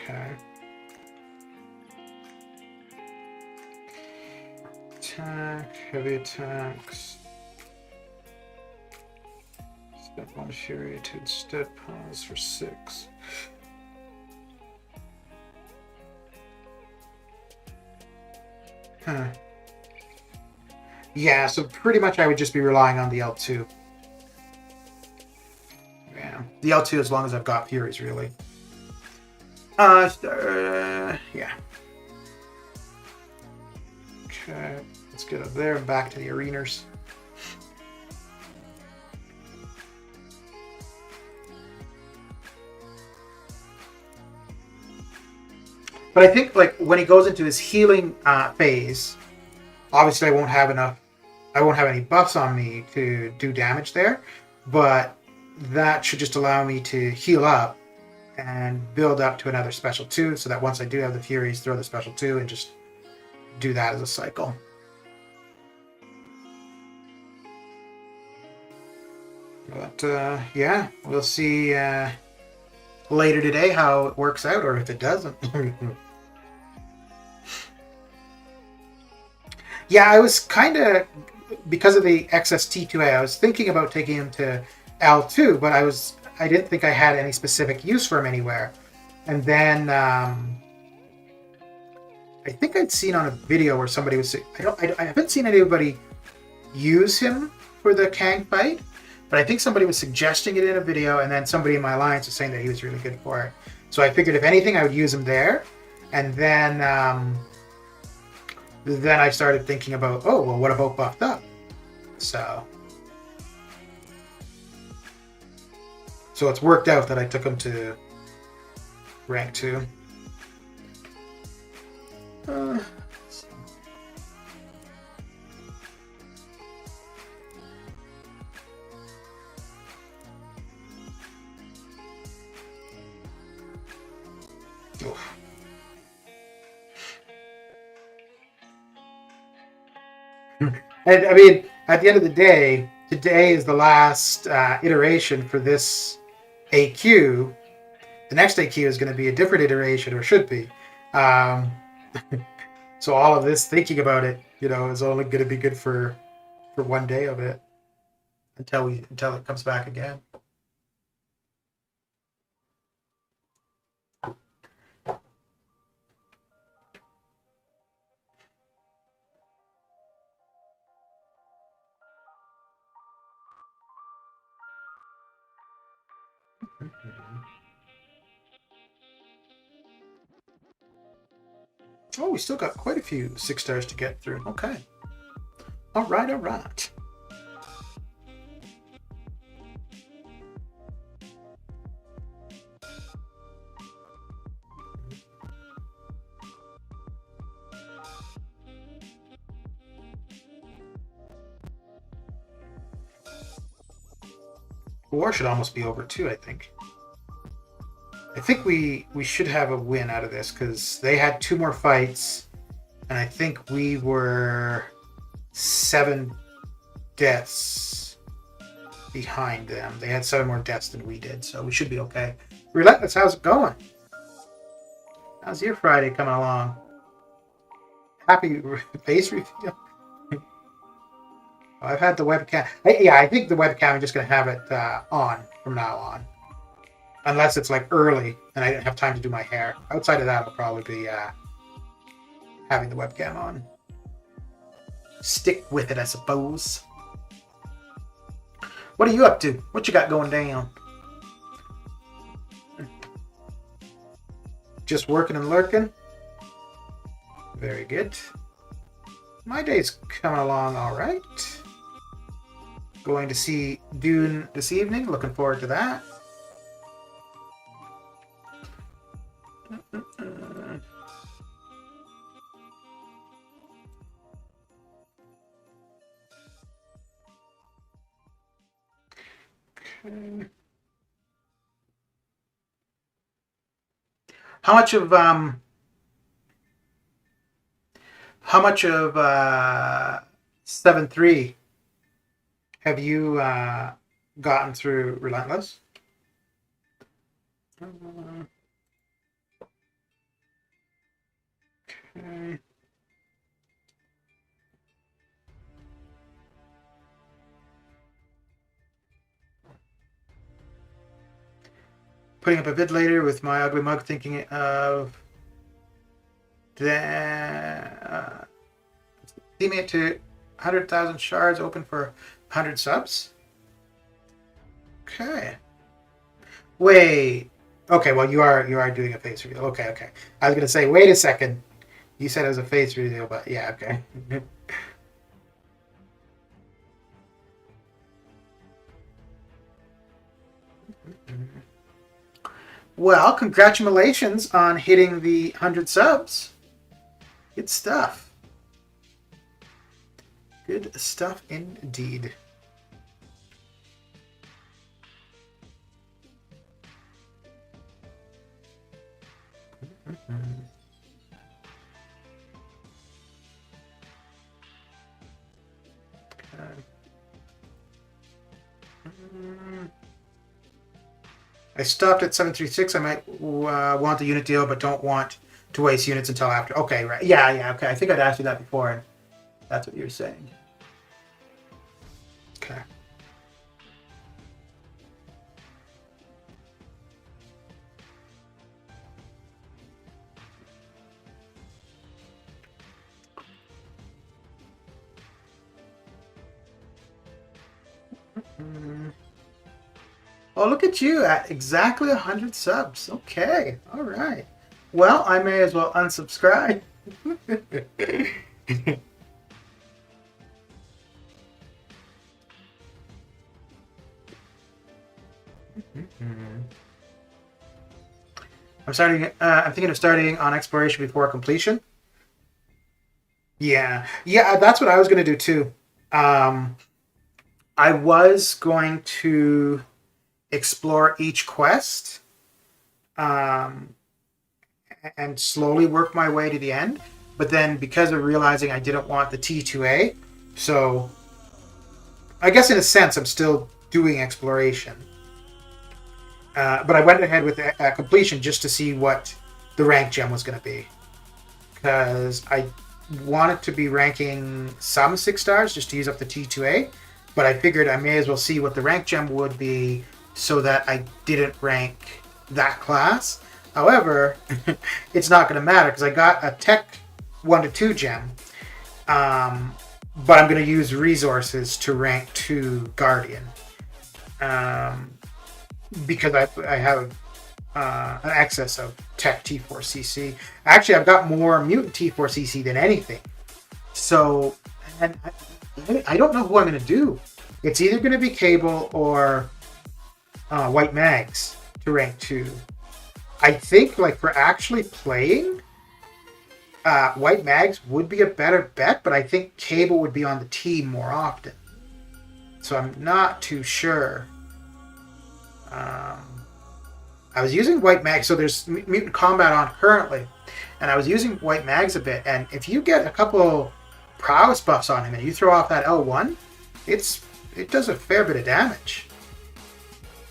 Okay. Attack, heavy attacks. Spend 1 Fury to instead pause for 6. Huh. Yeah, so pretty much I would just be relying on the L2. Yeah, the L2 as long as I've got Furies, really. Yeah. Okay, let's get up there and back to the arenas. But I think, like, when he goes into his healing phase, obviously I won't have any buffs on me to do damage there, but that should just allow me to heal up and build up to another special 2, so that once I do have the Furies, throw the special 2 and just do that as a cycle. But yeah, we'll see later today how it works out, or if it doesn't. Yeah, I was kind of, because of the XST2A, I was thinking about taking him to L2, but I didn't think I had any specific use for him anywhere. And then I think I'd seen on a video where somebody was... I haven't seen anybody use him for the Kang fight, but I think somebody was suggesting it in a video, and then somebody in my alliance was saying that he was really good for it. So I figured if anything, I would use them there. And then I started thinking about, oh, well, what about buffed up? So it's worked out that I took him to rank 2. And I mean, at the end of the day, today is the last iteration for this AQ. The next AQ is going to be a different iteration, or should be. So all of this thinking about it, is only going to be good for one day of it until it comes back again. Oh, we still got quite a few 6 stars to get through. Okay. All right, all right. War should almost be over too, I think. I think we should have a win out of this because they had 2 more fights, and I think we were 7 deaths behind them. They had 7 more deaths than we did, so we should be okay. Relentless, how's it going? How's your Friday coming along? Happy face reveal? I've had the webcam. I think the webcam, I'm just going to have it on from now on. Unless it's like early and I didn't have time to do my hair. Outside of that, I'll probably be having the webcam on. Stick with it, I suppose. What are you up to? What you got going down? Just working and lurking? Very good. My day's coming along all right. Going to see Dune this evening. Looking forward to that. Okay. How much of 7.3 have you gotten through Relentless? Okay. Putting up a vid later with my ugly mug, thinking of teaming it to 100,000 shards, open for 100 subs. Okay. Wait. Okay, well you are doing a face reveal. Okay. I was gonna say, wait a second. You said it was a face reveal, but yeah, okay. Well, congratulations on hitting the 100 subs. Good stuff. Good stuff indeed. I stopped at 736. I might want the unit deal, but don't want to waste units until after. Okay, right. Yeah, okay. I think I'd asked you that before, and that's what you're saying. Okay. Oh, look at you at exactly 100 subs. Okay, all right. Well, I may as well unsubscribe. I'm starting. I'm thinking of starting on exploration before completion. Yeah, yeah, that's what I was going to do too. I was going to explore each quest, um, and slowly work my way to the end. But then, because of realizing I didn't want the T2A, so I guess in a sense I'm still doing exploration. But I went ahead with completion just to see what the rank gem was going to be, because I wanted to be ranking some 6 stars just to use up the T2A, but I figured I may as well see what the rank gem would be so that I didn't rank that class. However, it's not going to matter because I got a Tech 1 to 2 gem, but I'm going to use resources to rank 2 Guardian, because I have an excess of Tech T4CC. Actually, I've got more Mutant T4CC than anything. So, and I don't know who I'm going to do. It's either going to be Cable or White Mags to rank 2. I think, like, for actually playing, White Mags would be a better bet, but I think Cable would be on the team more often. So I'm not too sure. I was using White Mags, so there's Mutant Combat on currently, and I was using White Mags a bit, and if you get a couple prowess buffs on him and you throw off that L1, it does a fair bit of damage.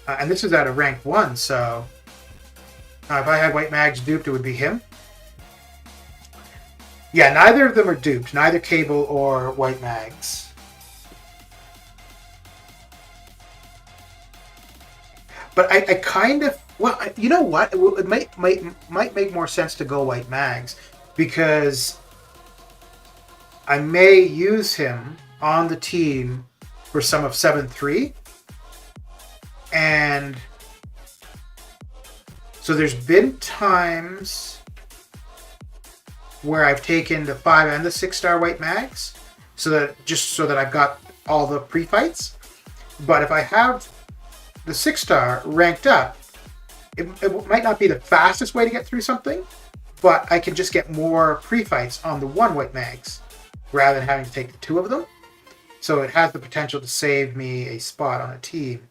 And this is at a rank 1, so if I had White Mags duped, it would be him. Yeah, neither of them are duped, neither Cable or White Mags. But I kind of, well, you know what? It might make more sense to go White Mags, because I may use him on the team for some of 7-3. And so there's been times where I've taken the 5 and the 6 star White Mags, so that I've got all the pre-fights. But if I have the 6 star ranked up, it might not be the fastest way to get through something, but I can just get more pre-fights on the 1 White Mags rather than having to take the 2 of them. So it has the potential to save me a spot on a team.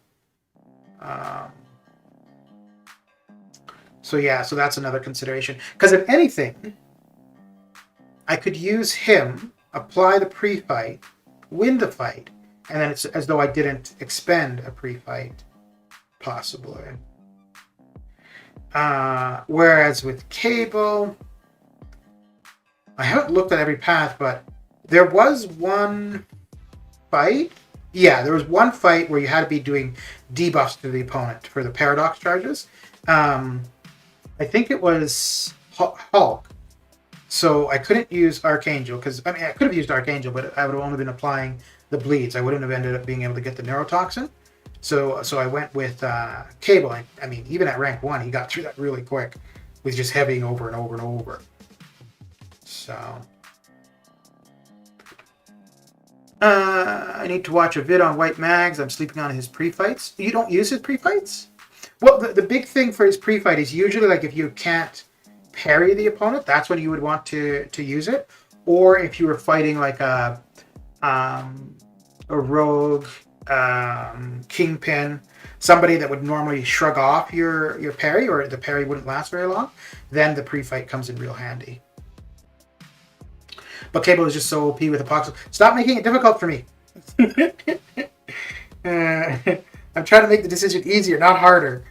So yeah, so that's another consideration. Because if anything, I could use him, apply the pre-fight, win the fight, and then it's as though I didn't expend a pre-fight, possibly. Whereas with Cable, I haven't looked at every path, but there was one fight. Yeah, there was one fight where you had to be doing debuffs to the opponent for the paradox charges. I think it was Hulk. So I couldn't use Archangel, because, I mean, I could have used Archangel, but I would have only been applying the bleeds. I wouldn't have ended up being able to get the neurotoxin. So I went with Cable. I mean, even at rank 1, he got through that really quick with just heavying over and over and over. So I need to watch a vid on White Mags. I'm sleeping on his pre-fights. You don't use his pre-fights? Well, the big thing for his pre-fight is usually, like, if you can't parry the opponent, that's when you would want to use it. Or if you were fighting like a rogue, kingpin, somebody that would normally shrug off your parry, or the parry wouldn't last very long, then the pre-fight comes in real handy. But Cable is just so OP with Apocalypse. Stop making it difficult for me. I'm trying to make the decision easier, not harder.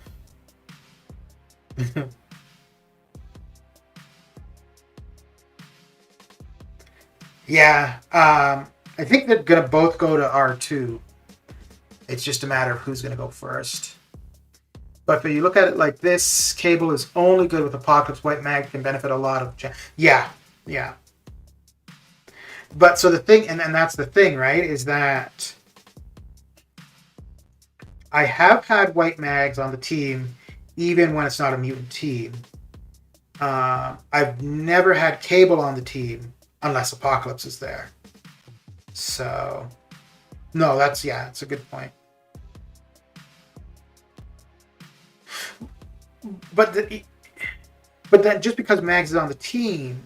Yeah, I think they're going to both go to R2. It's just a matter of who's going to go first. But if you look at it like this, Cable is only good with Apocalypse. White Mag can benefit a lot of... Yeah. But so the thing, and that's the thing, right, is that I have had white mags on the team, even when it's not a mutant team. I've never had Cable on the team unless Apocalypse is there. So, no, that's a good point. But then just because Mags is on the team,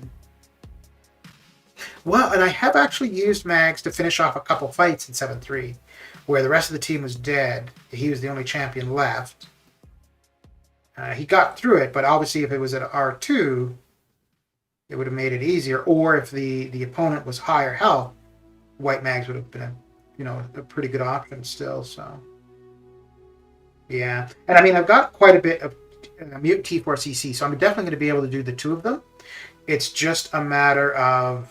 well, and I have actually used Mags to finish off a couple fights in 7-3, where the rest of the team was dead. He was the only champion left. He got through it, but obviously if it was at R2, it would have made it easier. Or if the opponent was higher health, white mags would have been a pretty good option still. So yeah, and I mean I've got quite a bit of mutant T4CC, so I'm definitely going to be able to do the two of them. It's just a matter of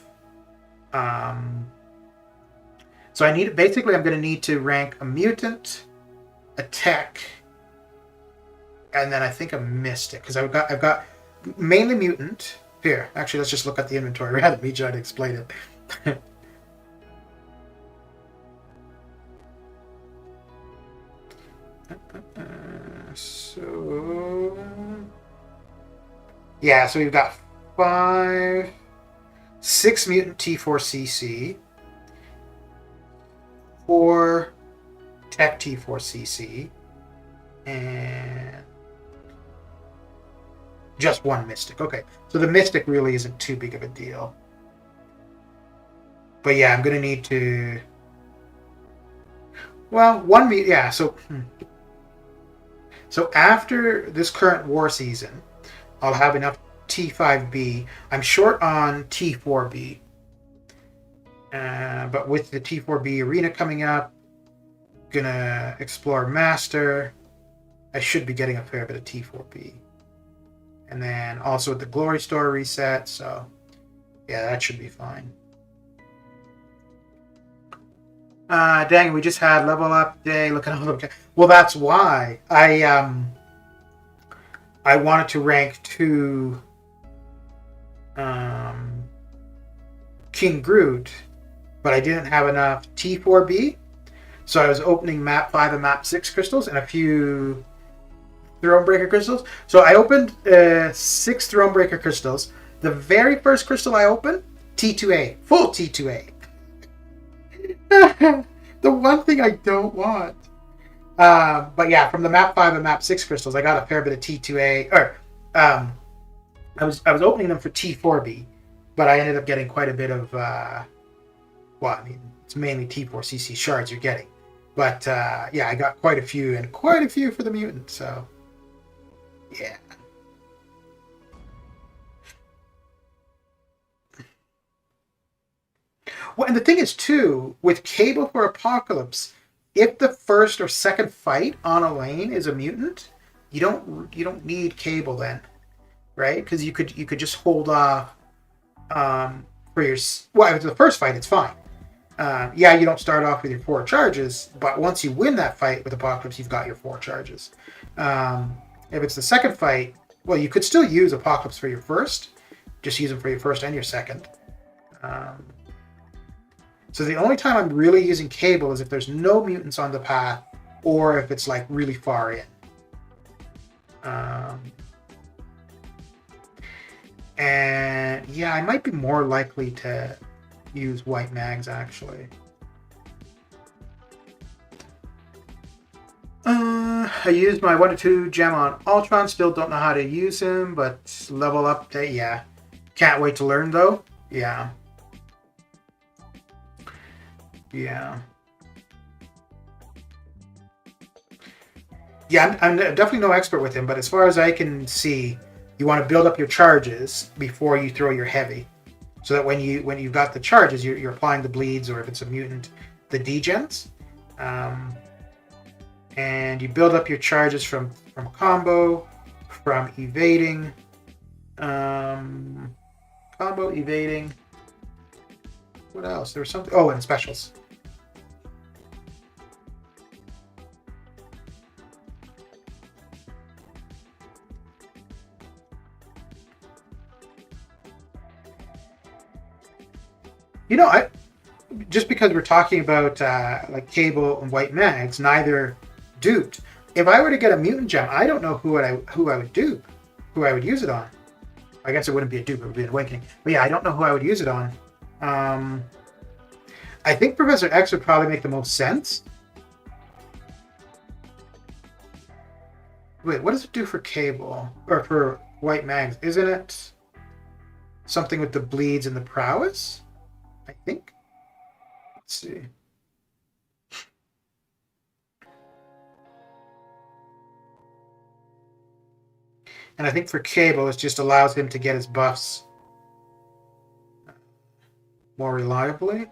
so I'm going to need to rank a mutant, a tech, and then I think a mystic, because I've got mainly mutant. Here, actually, let's just look at the inventory rather than me trying to explain it. So we've got 6 mutant T4CC, 4 tech T4CC, and just 1 mystic. Okay, so the mystic really isn't too big of a deal. But yeah, I'm going to need to... Well, So after this current war season, I'll have enough T5B. I'm short on T4B. But with the T4B arena coming up, gonna explore Master, I should be getting a fair bit of T4B. And then also with the Glory Store reset, so yeah, that should be fine. Dang, we just had level up day. Look at all the... Well, that's why I wanted to rank 2 King Groot, but I didn't have enough T4B, so I was opening map 5 and map 6 crystals and a few Thronebreaker crystals. So I opened 6 Thronebreaker crystals. The very first crystal I opened, T2A, full T2A. The one thing I don't want. But yeah, from the map 5 and map 6 crystals, I got a fair bit of T2A. Or I was opening them for T4B, but I ended up getting quite a bit of it's mainly T4CC shards you're getting. But yeah, I got quite a few for the mutant, so yeah. Well, and the thing is, too, with Cable for Apocalypse, if the first or second fight on a lane is a mutant, you don't need Cable then, right? Because you could just hold off for your... Well, if it's the first fight, it's fine. Yeah, you don't start off with your 4 charges, but once you win that fight with Apocalypse, you've got your 4 charges. If it's the second fight, well, you could still use Apocalypse for your first. Just use them for your first and your second. So the only time I'm really using Cable is if there's no mutants on the path, or if it's like really far in. And yeah, I might be more likely to use white mags actually. I used my 1-2 gem on Ultron. Still don't know how to use him, but level up. Yeah, can't wait to learn though. Yeah. Yeah. Yeah, I'm definitely no expert with him, but as far as I can see, you want to build up your charges before you throw your heavy, so that when you've got the charges, you're applying the bleeds, or if it's a mutant, the degens, and you build up your charges from combo, from evading, combo, evading. What else? There was something. Oh, and specials. Just because we're talking about like Cable and white mags, neither Dude, if I were to get a mutant gem, I don't know who I would dupe, who I would use it on. I guess it wouldn't be a dupe, it would be an awakening. But yeah, I don't know who I would use it on. I think Professor X would probably make the most sense. Wait, what does it do for Cable? Or for White Mags? Isn't it something with the bleeds and the prowess? I think. Let's see. And I think for Cable, it just allows him to get his buffs more reliably.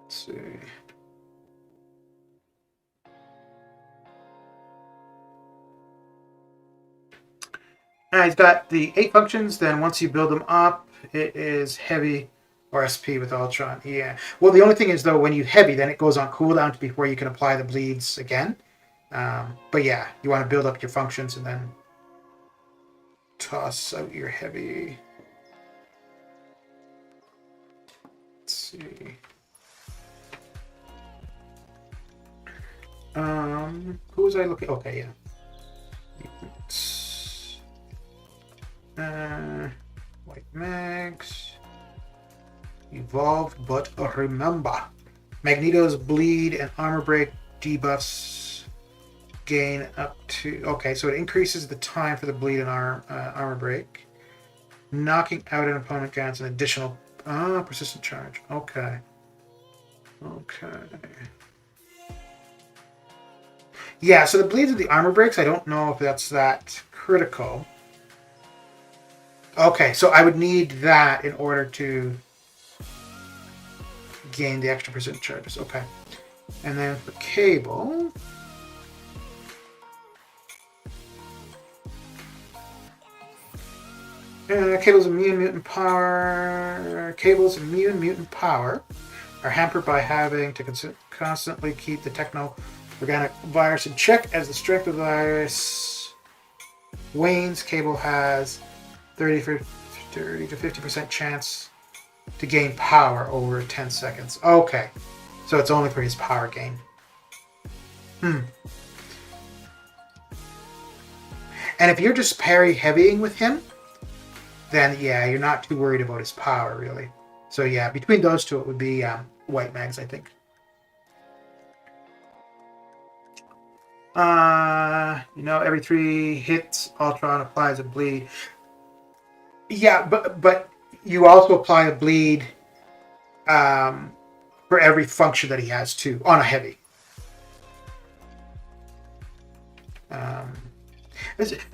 Let's see. He's got the 8 functions, then once you build them up, it is heavy or SP with Ultron. Yeah. Well, the only thing is, though, when you heavy, then it goes on cooldown before you can apply the bleeds again. But yeah, you want to build up your functions and then toss out your heavy. Let's see. Who was I looking? Okay, yeah. White Mags. Evolved, but remember. Magneto's bleed and armor break debuffs gain up to... Okay, so it increases the time for the bleed and armor break. Knocking out an opponent grants an additional... persistent charge. Okay. Yeah, so the bleeds of the armor breaks, I don't know if that's that critical. Okay, so I would need that in order to gain the extra percent charges. Okay. And then for Cable... Cable's immune mutant power are hampered by having to constantly keep the techno-organic virus in check. As the strength of the virus wanes, Cable has 30 to 50% chance to gain power over 10 seconds. Okay, so it's only for his power gain. And if you're just parry heavying with him, then yeah, you're not too worried about his power, really. So yeah, between those two, it would be White Mags, I think. Every 3 hits, Ultron applies a bleed. Yeah, but you also apply a bleed for every function that he has too, on a heavy.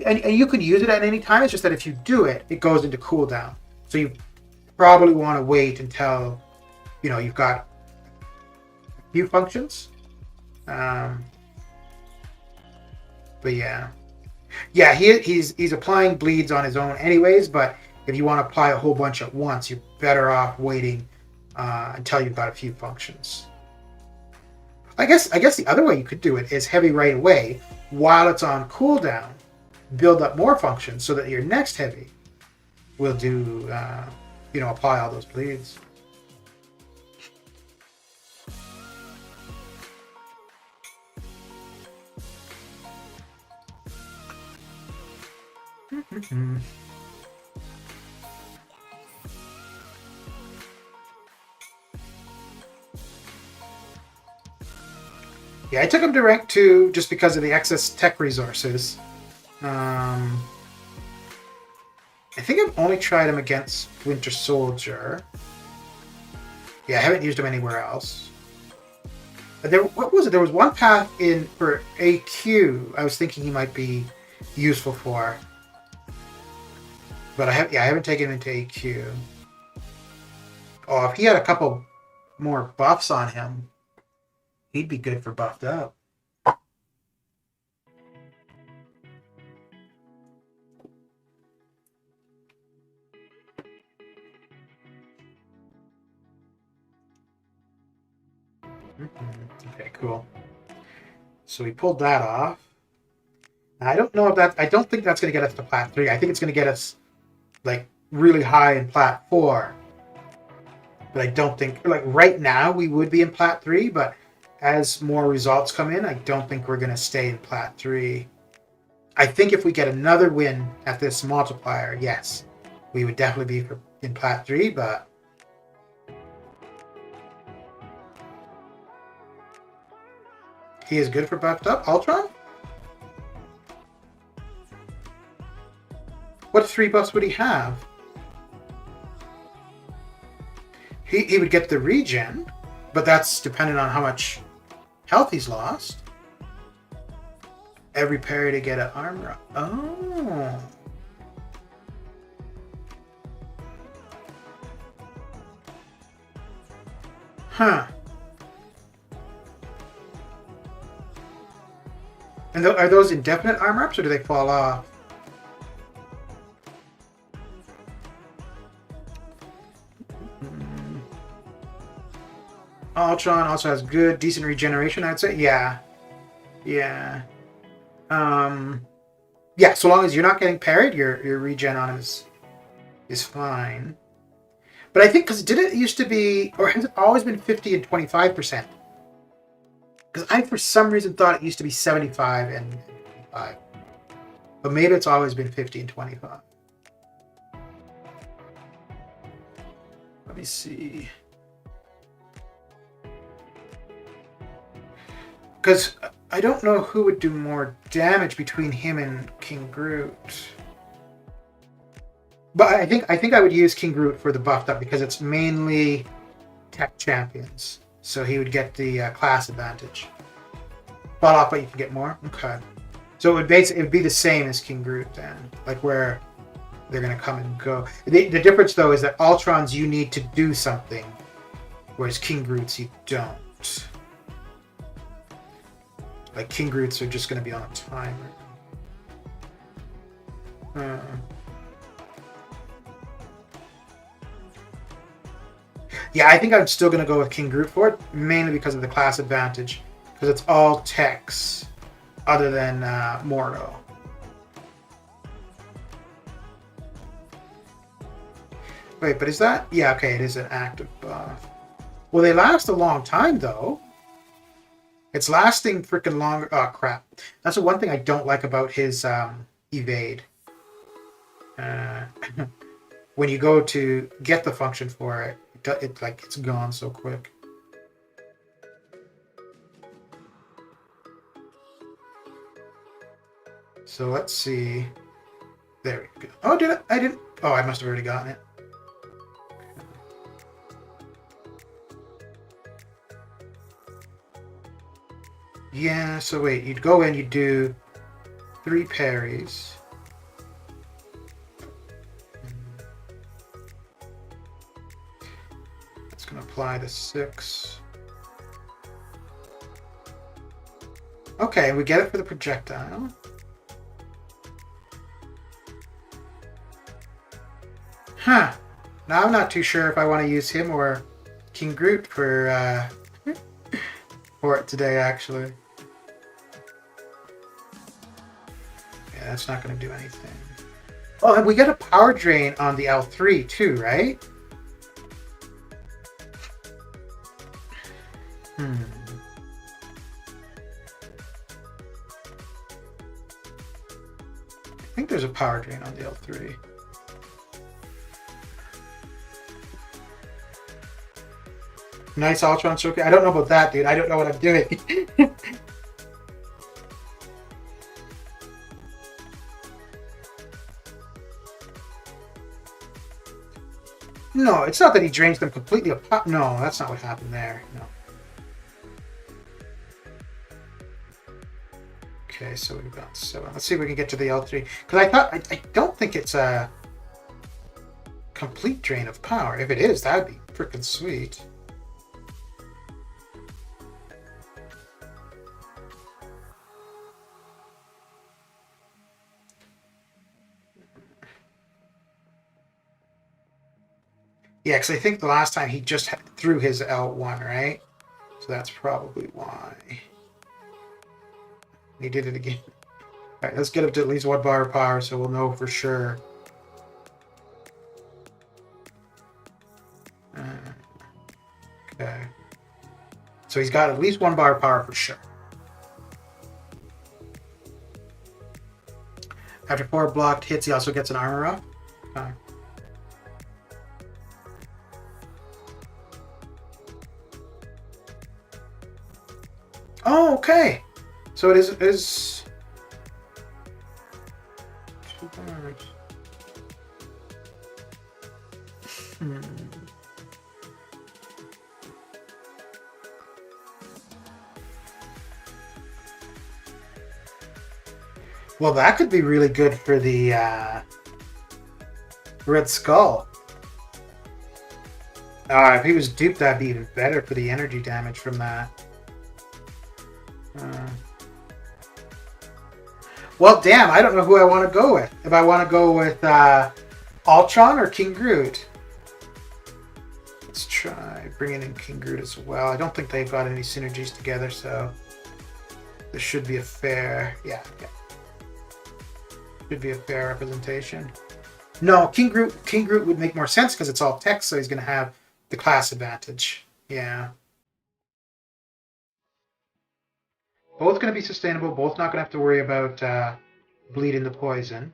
And you could use it at any time. It's just that if you do it, it goes into cooldown. So you probably want to wait until you've got a few functions. But yeah, he's applying bleeds on his own anyways. But if you want to apply a whole bunch at once, you're better off waiting until you've got a few functions. I guess the other way you could do it is heavy right away while it's on cooldown. Build up more functions so that your next heavy will do, apply all those bleeds. Yeah, I took him to rank 2 just because of the excess tech resources. I think I've only tried him against Winter Soldier. Yeah, I haven't used him anywhere else. But what was it? There was one path in for AQ I was thinking he might be useful for. But I haven't taken him into AQ. Oh, if he had a couple more buffs on him, he'd be good for buffed up. Okay, cool. So we pulled that off. Now, I don't know if that... I don't think that's going to get us to Plat 3. I think it's going to get us, like, really high in Plat 4. But I don't think... Like, right now, we would be in Plat 3, but as more results come in, I don't think we're going to stay in Plat 3. I think if we get another win at this multiplier, yes, we would definitely be in Plat 3, but he is good for buffed up. Ultron? What 3 buffs would he have? He would get the regen, but that's dependent on how much health he's lost. Every parry to get an armor up. Oh. Huh. And are those indefinite armor ups or do they fall off? Ultron also has good, decent regeneration, I'd say. Yeah. Yeah. Yeah, so long as you're not getting parried, your regen on him is fine. But I think, because did it used to be, or has it always been 50 and 25%? Because I, for some reason, thought it used to be 75 and 25. But maybe it's always been 50 and 25. Let me see. Because I don't know who would do more damage between him and King Groot. But I think I would use King Groot for the buffed up because it's mainly tech champions. So he would get the class advantage. Fall off, but you can get more? Okay. So it would be the same as King Groot then. Like where they're going to come and go. The difference though is that Ultron's you need to do something. Whereas King Groot's you don't. Like King Groots are just going to be on a timer. Yeah, I think I'm still going to go with King Groot for it, mainly because of the class advantage. Because it's all techs, other than Mordo. Wait, but is that... Yeah, okay, it is an active buff. Well, they last a long time, though. It's lasting freaking longer. Oh, crap. That's the one thing I don't like about his evade. When you go to get the function for it, it's gone so quick. So let's see. There we go. Oh, did I didn't. Oh, I must have already gotten it. Yeah, so wait, you'd go in, you'd do 3 parries. That's going to apply to 6. Okay, we get it for the projectile. Huh. Now I'm not too sure if I want to use him or King Groot for it today, actually. Yeah, that's not going to do anything. Oh, and we get a power drain on the L3 too, right? I think there's a power drain on the L3. Nice Ultron circuit. I don't know about that, dude. I don't know what I'm doing. No, it's not that he drains them completely apart. No, that's not what happened there. No. Okay, so we've got 7. Let's see if we can get to the L3. Because I don't think it's a complete drain of power. If it is, that would be freaking sweet. Yeah, because I think the last time he just threw his L1, right? So that's probably why. He did it again. All right, let's get up to at least 1 bar of power so we'll know for sure. Okay. So he's got at least 1 bar of power for sure. After 4 blocked hits, he also gets an armor up. Oh, okay. So it is 2 bars. Well, that could be really good for the Red Skull. If he was duped, that'd be even better for the energy damage from that. Well, damn, I don't know who I want to go with. If I want to go with Ultron or King Groot. Let's try bringing in King Groot as well. I don't think they've got any synergies together, so this should be a fair... Yeah. Should be a fair representation. No, King Groot would make more sense because it's all text, so he's going to have the class advantage. Yeah. Both going to be sustainable. Both not going to have to worry about bleeding the poison.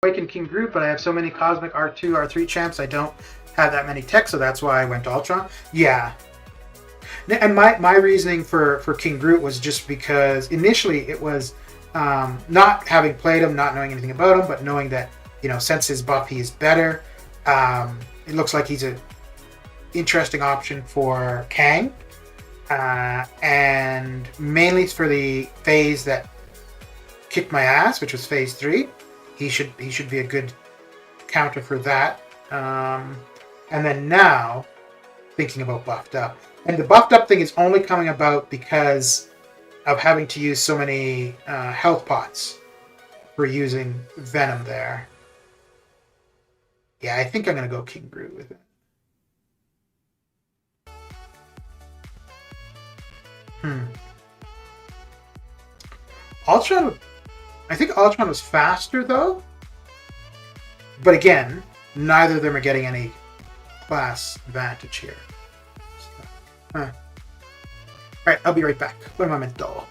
Awaken King Groot, but I have so many Cosmic R2, R3 champs, I don't have that many techs, so that's why I went to Ultron. Yeah. And my reasoning for King Groot was just because initially it was not having played him, not knowing anything about him, but knowing that, since his buff, he is better. It looks like he's an interesting option for Kang. And mainly for the phase that kicked my ass, which was phase 3. He should be a good counter for that. And then now, thinking about buffed up. And the buffed up thing is only coming about because of having to use so many health pots for using Venom there. Yeah, I think I'm going to go King Groot with it. Ultron... I think Ultron was faster, though. But again, neither of them are getting any class advantage here. Alright, I'll be right back. Un momento.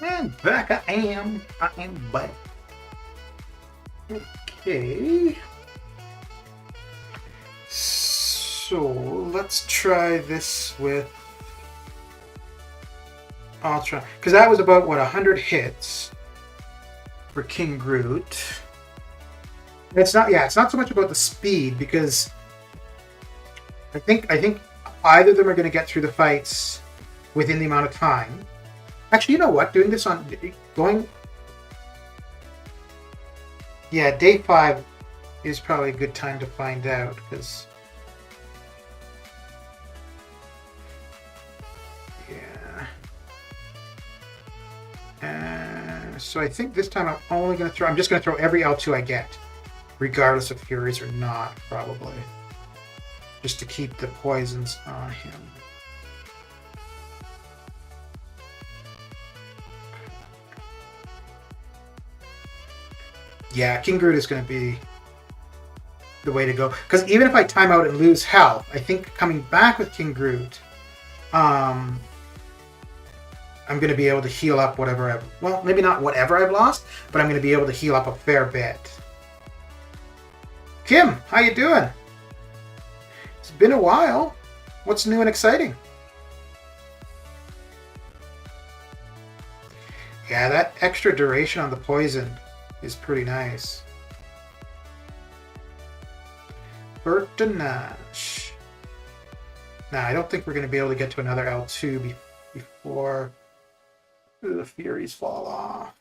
And back I am. I am back. Okay. So let's try this with Ultron. Because that was about, what, 100 hits for King Groot. It's not, yeah, it's not so much about the speed, because I think either of them are going to get through the fights within the amount of time. Actually, you know what? Doing this on yeah, day 5 is probably a good time to find out, because yeah. So I think this time I'm just going to throw every L2 I get, regardless of Furies or not, probably, just to keep the poisons on him. Yeah, King Groot is going to be the way to go. Because even if I time out and lose health, I think coming back with King Groot, I'm going to be able to heal up whatever well, maybe not whatever I've lost, but I'm going to be able to heal up a fair bit. Kim, how you doing? It's been a while. What's new and exciting? Yeah, that extra duration on the poison is pretty nice. Bertinash. Now, I don't think we're going to be able to get to another L2 before the Furies fall off.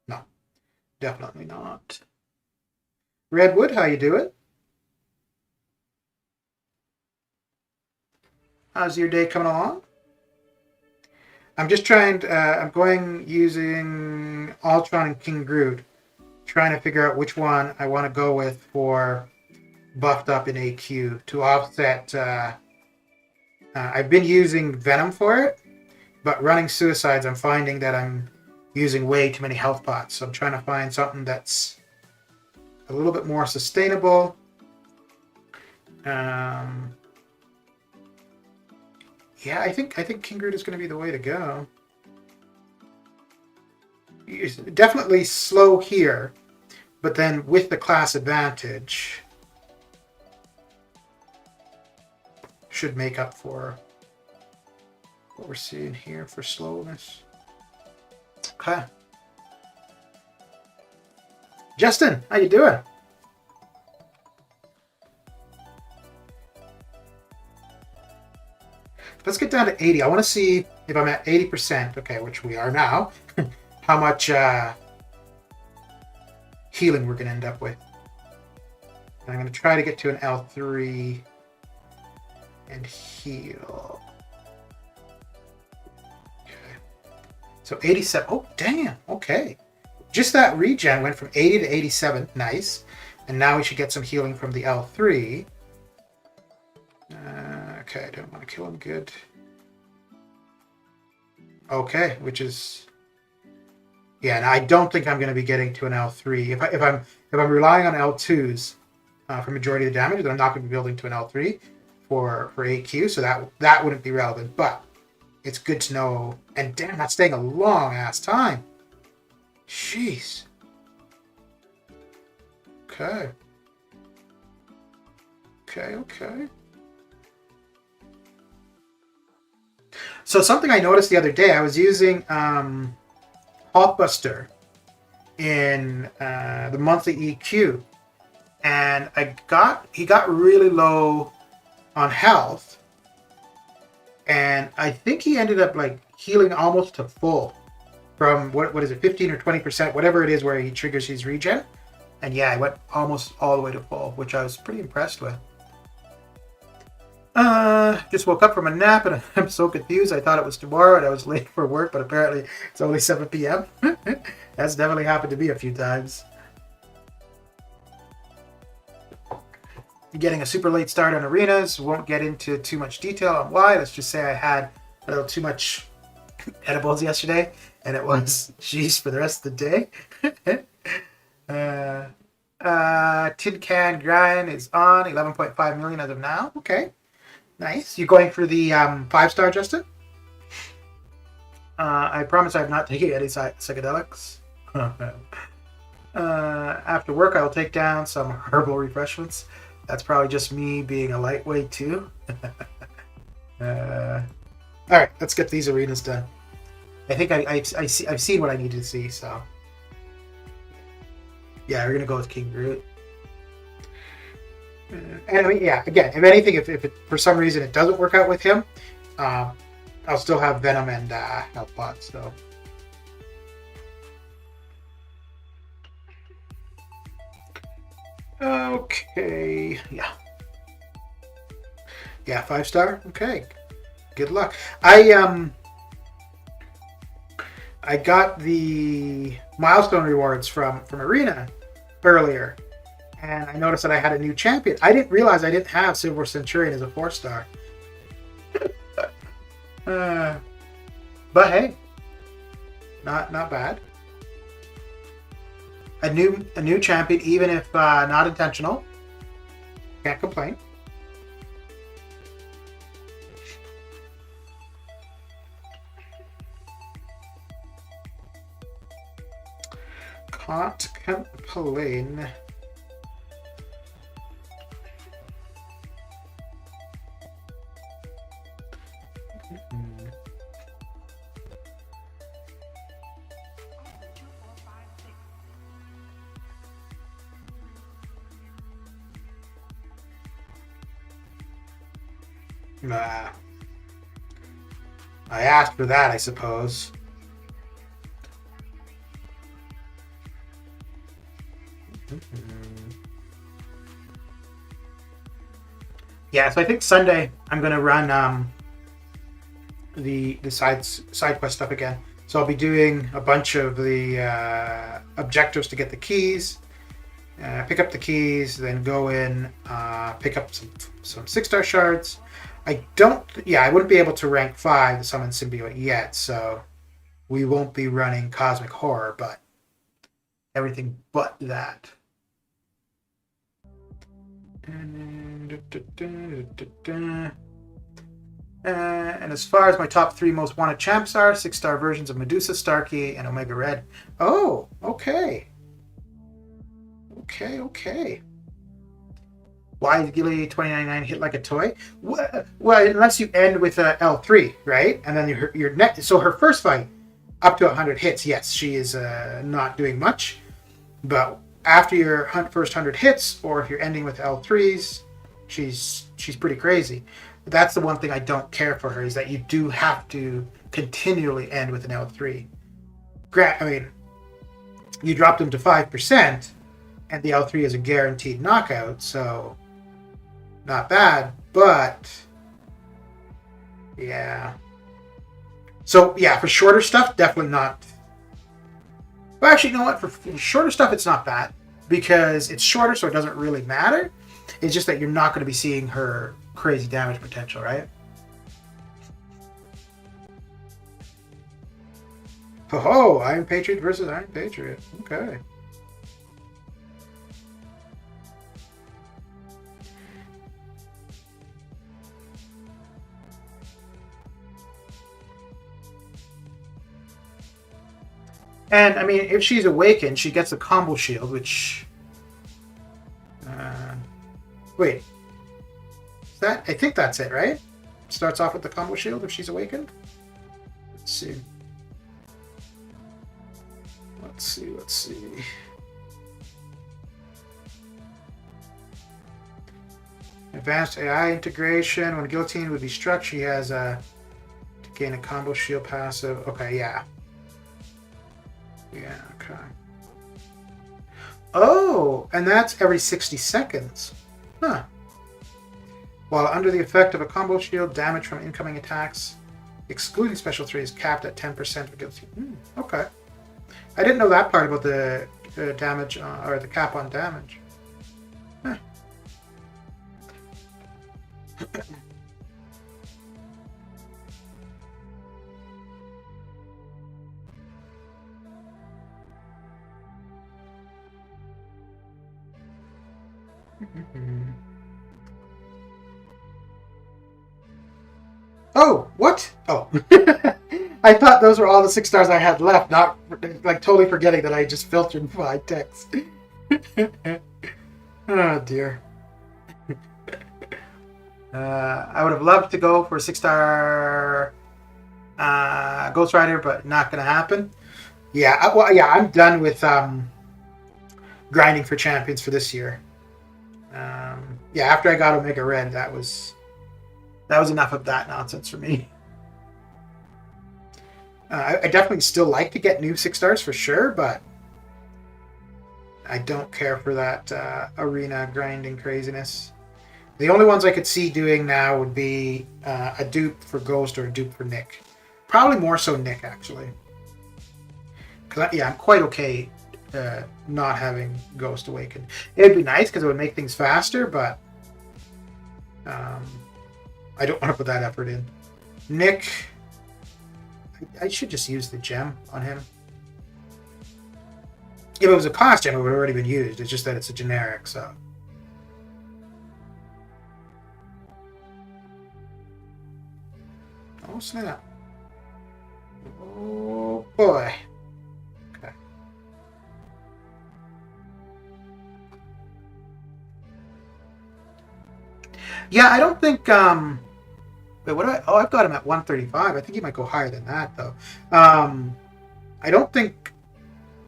No, definitely not. Redwood, how you doing? How's your day coming along? I'm just trying to, I'm going using Ultron and King Groot, trying to figure out which one I want to go with for buffed up in AQ to offset. I've been using Venom for it, but running Suicides, I'm finding that I'm using way too many health pots. So I'm trying to find something that's a little bit more sustainable. Yeah, I think King Groot is going to be the way to go. He's definitely slow here, but then with the class advantage, should make up for what we're seeing here for slowness. Okay. Justin, how you doing? Let's get down to 80. I want to see if I'm at 80%, okay, which we are now, how much healing we're going to end up with. And I'm going to try to get to an L3 and heal. Okay. So 87. Oh, damn. Okay. Just that regen went from 80 to 87. Nice. And now we should get some healing from the L3. Okay, I don't want to kill him. Good. Okay, which is, yeah. And I don't think I'm going to be getting to an L3 if I'm relying on L2s for majority of the damage. Then I'm not going to be building to an L3 for AQ, so that wouldn't be relevant. But it's good to know. And damn, that's staying a long ass time. Jeez. Okay. Okay. So something I noticed the other day, I was using Hulkbuster in the monthly EQ, and he got really low on health, and I think he ended up like healing almost to full from what is it, 15 or 20%, whatever it is where he triggers his regen, and yeah, I went almost all the way to full, which I was pretty impressed with. Just woke up from a nap and I'm so confused. I thought it was tomorrow and I was late for work, but apparently it's only 7 p.m. That's definitely happened to me a few times. Getting a super late start on arenas. Won't get into too much detail on why. Let's just say I had a little too much edibles yesterday and it was jeez for the rest of the day. Tin Can Grind is on 11.5 million as of now. Okay. Nice. You going for the 5-star, Justin? I promise I have not taken any psychedelics. After work, I will take down some herbal refreshments. That's probably just me being a lightweight too. All right, let's get these arenas done. I think I've seen what I needed to see, so yeah, we're gonna go with King Groot. And I mean, yeah, again, if anything, if it, for some reason it doesn't work out with him, I'll still have Venom and Healthbot. So okay, yeah, 5-star. Okay, good luck. I got the milestone rewards from Arena earlier, and I noticed that I had a new champion. I didn't realize I didn't have Silver Centurion as a 4-star. But hey, not bad. A new champion, even if not intentional. Can't complain. Can't complain. Nah. I asked for that, I suppose. Yeah, so I think Sunday I'm gonna run the side quest stuff again. So I'll be doing a bunch of the objectives to get the keys, pick up the keys, then go in, pick up some 6-star shards. I wouldn't be able to rank 5 the Summon Symbiote yet, so we won't be running Cosmic Horror, but everything but that. And as far as my top 3 most wanted champs are, 6-star versions of Medusa, Starkey, and Omega Red. Oh, okay. Okay. Why is Gilly 2099 hit like a toy? Well, unless you end with a L3, right? And then your net. So her first fight, up to 100 hits, yes, she is not doing much. But after your first 100 hits, or if you're ending with L3s, she's pretty crazy. That's the one thing I don't care for her, is that you do have to continually end with an L3. I mean, you dropped them to 5%, and the L3 is a guaranteed knockout, so not bad, but yeah. So yeah, for shorter stuff, definitely not. Well, actually, you know what? For shorter stuff, it's not bad, because it's shorter, so it doesn't really matter. It's just that you're not going to be seeing her crazy damage potential, right? Oh, Iron Patriot versus Iron Patriot. Okay. And I mean, if she's awakened, she gets a combo shield, which. Wait. Is that? I think that's it, right? Starts off with the combo shield if she's awakened. Let's see. Let's see. Advanced AI integration. When Guillotine would be struck, she has to gain a combo shield passive. Okay, yeah. Yeah, okay. Oh, and that's every 60 seconds. Huh. While under the effect of a combo shield, damage from incoming attacks, excluding special 3, is capped at 10% of Guillotine. Okay. I didn't know that part about the damage, or the cap on damage. Huh. Oh, what? Oh. I thought those were all the 6 stars I had left, not like totally forgetting that I just filtered 5 ticks. Oh dear. I would have loved to go for a 6-star Ghost Rider, but not going to happen. Yeah, well, yeah, I'm done with grinding for champions for this year. Yeah, after I got Omega Red, that was enough of that nonsense for me. I definitely still like to get new 6 stars for sure, but I don't care for that arena grinding craziness. The only ones I could see doing now would be a dupe for Ghost or a dupe for Nick. Probably more so Nick, actually. Because, yeah, I'm quite okay not having Ghost Awaken. It'd be nice because it would make things faster, but I don't want to put that effort in. Nick, I should just use the gem on him. If it was a class gem, it would have already been used. It's just that it's a generic, so. Oh, snap. Oh, boy. Okay. Yeah, I don't think, wait, what do I, oh, I've got him at 135. I think he might go higher than that, though. I don't think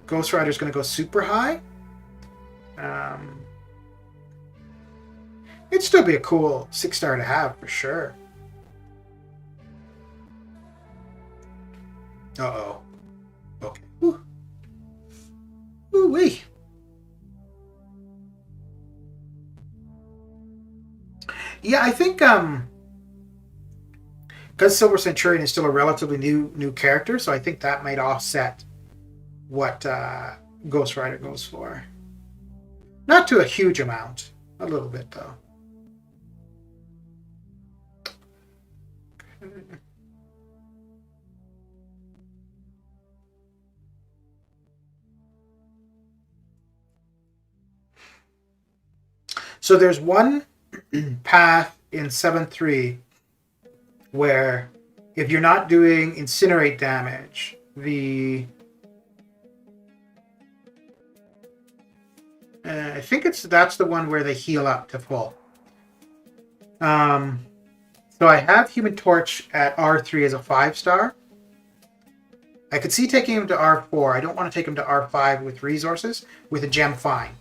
Ghost Rider's going to go super high. It'd still be a cool 6-star to have, for sure. Uh-oh. Okay. Ooh-wee. Yeah, I think because Silver Centurion is still a relatively new character, so I think that might offset what Ghost Rider goes for. Not to a huge amount. A little bit, though. So there's one path in 7.3 where if you're not doing incinerate damage, I think that's the one where they heal up to full. So I have Human Torch at R3 as a 5-star. I could see taking him to R4. I don't want to take him to R5 with resources. With a gem, fine.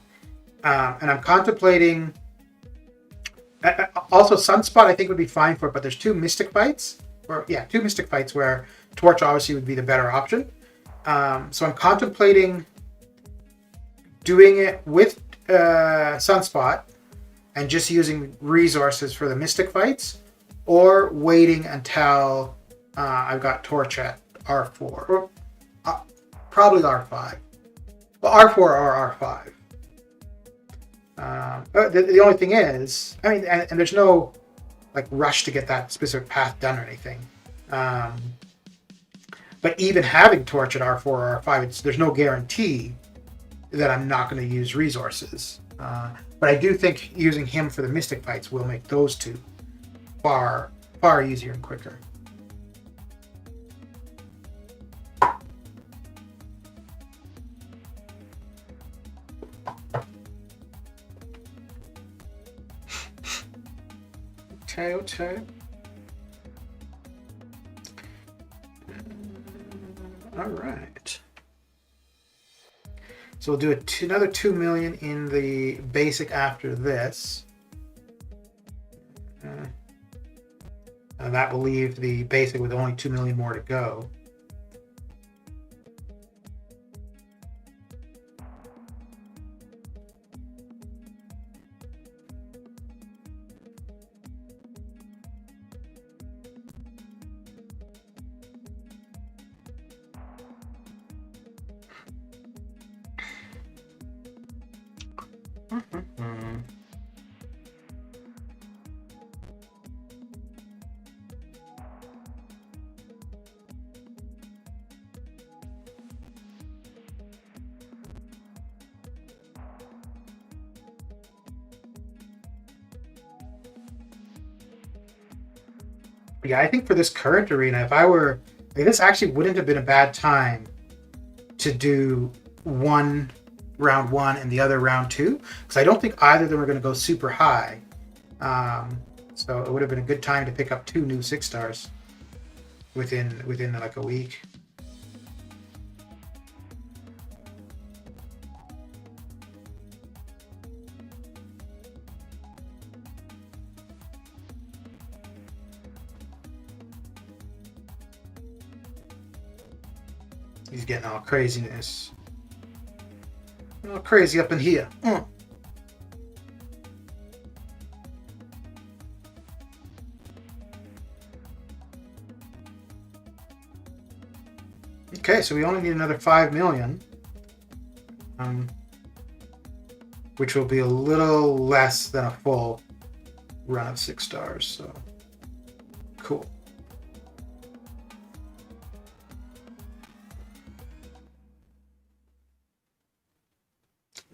And I'm contemplating. Also, Sunspot I think would be fine for it, but there's 2 Mystic fights. 2 Mystic fights where Torch obviously would be the better option. So I'm contemplating doing it with Sunspot and just using resources for the Mystic fights, or waiting until I've got Torch at R4. Or probably R5. Well, R4 or R5. The only thing is, I mean, and there's no like rush to get that specific path done or anything. But even having Torch at R4 or R5, there's no guarantee that I'm not going to use resources. But I do think using him for the Mystic fights will make those 2 far easier and quicker. Okay. All right. So we'll do another 2 million in the basic after this. And that will leave the basic with only 2 million more to go. Yeah, I think for this current arena, if I were Like, this actually wouldn't have been a bad time to do one round one and the other round two, because I don't think either of them are going to go super high. So it would have been a good time to pick up 2 new 6 stars within like a week. He's getting all craziness. All crazy up in here. Okay, so we only need another 5 million. Which will be a little less than a full run of 6 stars, so cool.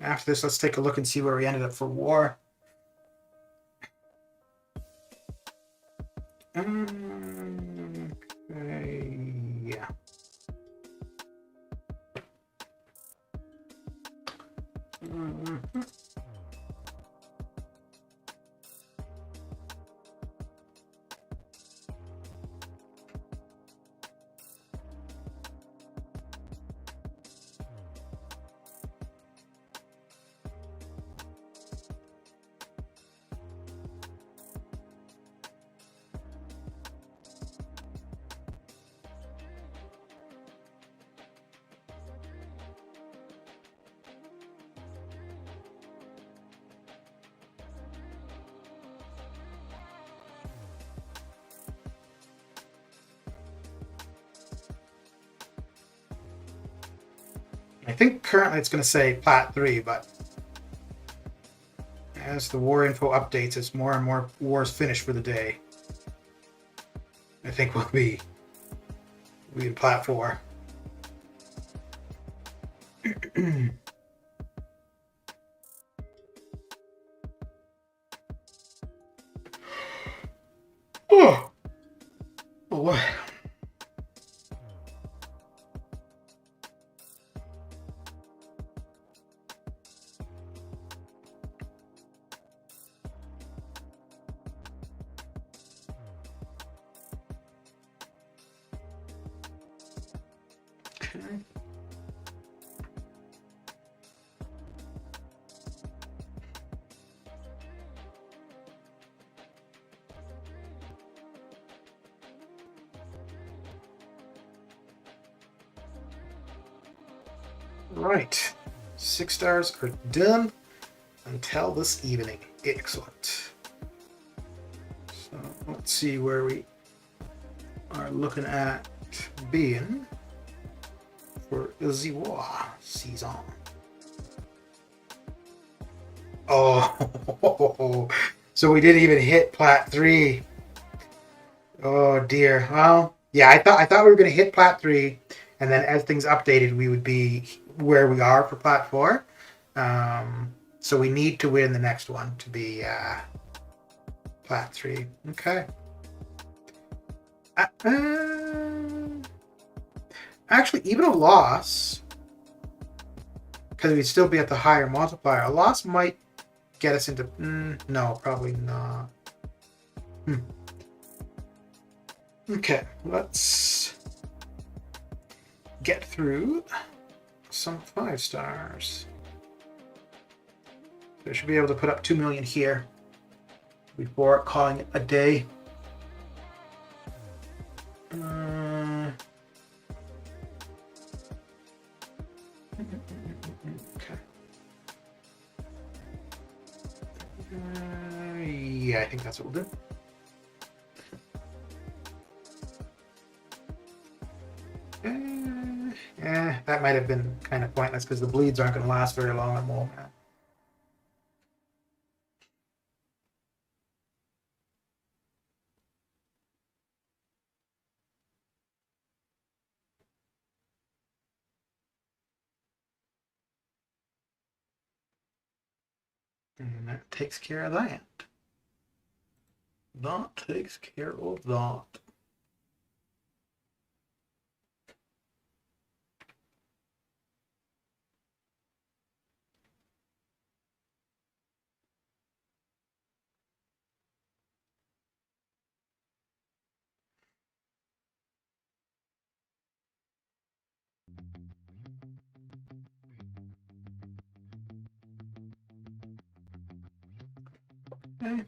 After this, let's take a look and see where we ended up for war. Okay, yeah. I think currently it's going to say Plat 3, but as the war info updates, as more and more wars finish for the day, I think we'll be in Plat 4. Oh boy. Okay. Right. 6 stars are done until this evening. Excellent. So let's see where we are looking at being for the war season. Oh, so we didn't even hit Plat 3. Oh dear. Well, yeah, I thought we were going to hit Plat 3, and then as things updated, we would be where we are for Plat 4. So we need to win the next one to be Plat 3. Okay. Actually, even a loss, because we'd still be at the higher multiplier, a loss might get us into... no, probably not. Okay, let's get through some 5 stars. So I should be able to put up 2 million here before calling it a day. Okay. Yeah, I think that's what we'll do. That might have been kind of pointless because the bleeds aren't going to last very long at Mole Man. And that takes care of that. That takes care of that. Okay.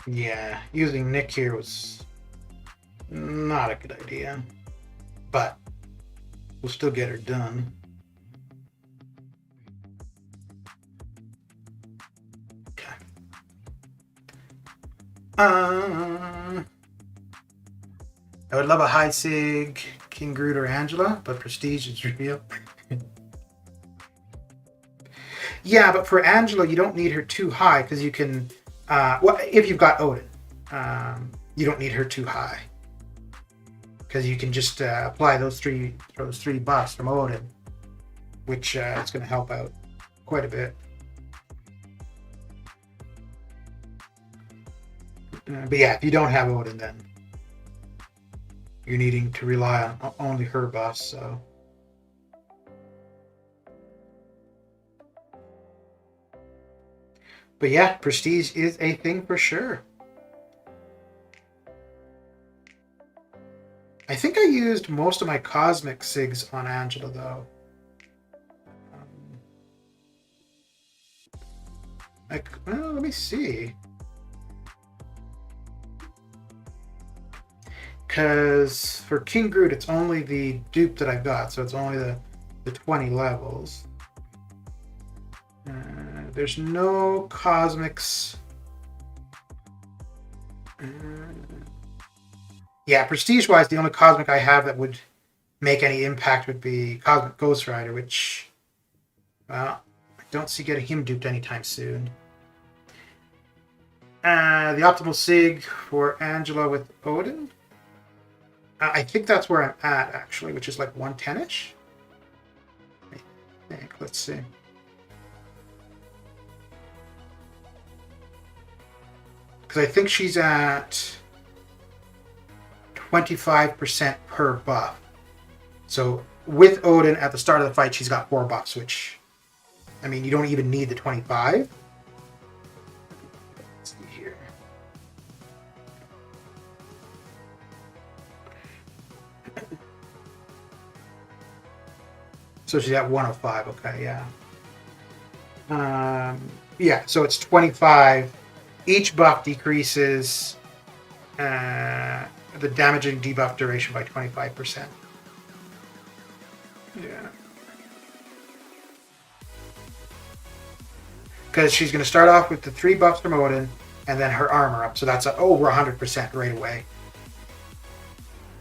Yeah, using Nick here was not a good idea, but we'll still get her done. Okay. I would love a high sig King Groot or Angela, but Prestige is real. Yeah, but for Angela, you don't need her too high because you can. Well, if you've got Odin, you don't need her too high because you can just apply those three buffs from Odin, which is going to help out quite a bit. But yeah, if you don't have Odin, then you're needing to rely on only her buffs. So. But yeah, Prestige is a thing for sure. I think I used most of my Cosmic Sigs on Angela, though. Well, let me see. Because for King Groot, it's only the dupe that I've got, so it's only the 20 levels. There's no Cosmics. Yeah, Prestige-wise, the only Cosmic I have that would make any impact would be Cosmic Ghost Rider, which, well, I don't see getting him duped anytime soon. The optimal Sig for Angela with Odin. I think that's where I'm at, actually, which is like 110-ish. I think. Let's see. Because I think she's at 25% per buff. So with Odin at the start of the fight, she's got 4 buffs, which, I mean, you don't even need the 25. Let's see here. So she's at 105. Okay, yeah. Yeah, so it's 25. Each buff decreases the damaging debuff duration by 25%. Yeah. Because she's going to start off with the 3 buffs from Odin and then her armor up. So that's over 100% right away.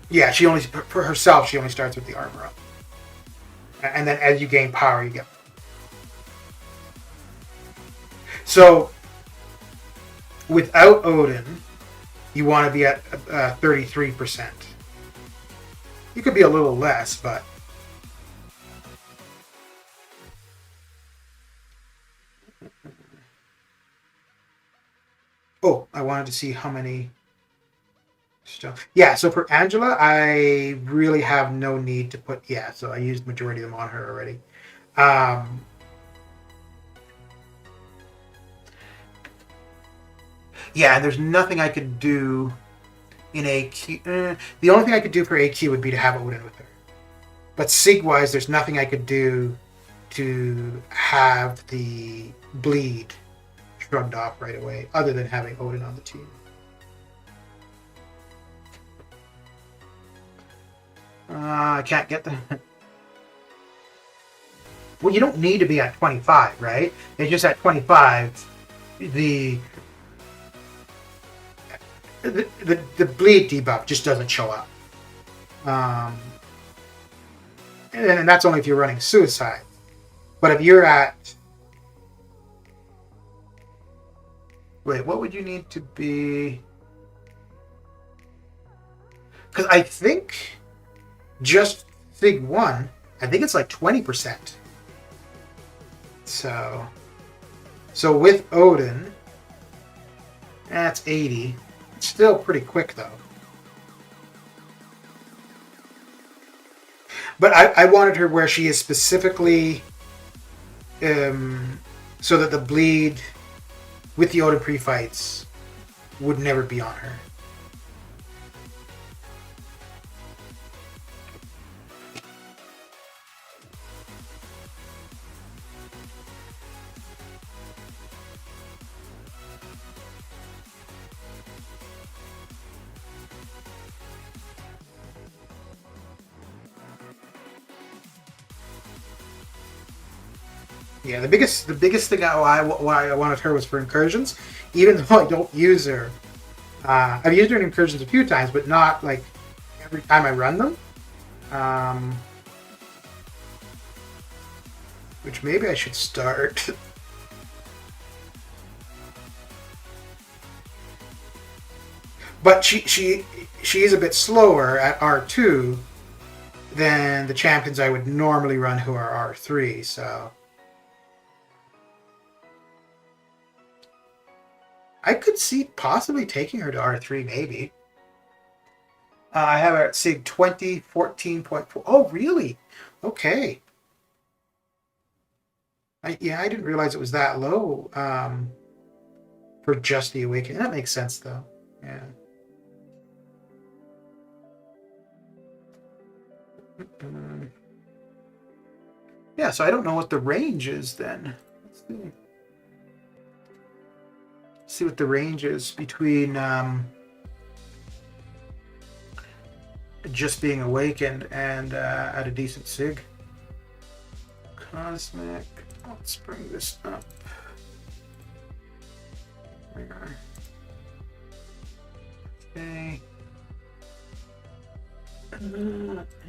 Yeah, she only, for herself, she only starts with the armor up. And then as you gain power, you get. So without Odin, you want to be at 33%. You could be a little less, but oh, I wanted to see how many stuff. Yeah, so for Angela, I really have no need to put. Yeah, so I used the majority of them on her already. Yeah, and there's nothing I could do in AQ. The only thing I could do for AQ would be to have Odin with her. But Sig-wise, there's nothing I could do to have the bleed shrugged off right away, other than having Odin on the team. I can't get the. Well, you don't need to be at 25, right? It's just at 25, the bleed debuff just doesn't show up. And that's only if you're running suicide. But if you're at... Wait, what would you need to be... Because I think just Fig 1, I think it's like 20%. So with Odin, that's 80. Still pretty quick though. But I wanted her where she is specifically so that the bleed with the Odin pre-fights would never be on her. Yeah, the biggest thing why I wanted her was for incursions, even though I don't use her. I've used her in incursions a few times, but not like every time I run them. Which maybe I should start. But she is a bit slower at R2 than the champions I would normally run who are R3, so I could see possibly taking her to R3 maybe. I have her at SIG 20, 14.4. Oh, really? Okay. I didn't realize it was that low for just the Awakening. That makes sense, though. Yeah. Yeah, so I don't know what the range is then. Let's see. See what the range is between just being awakened and at a decent SIG. Cosmic. Let's bring this up. Where? Okay.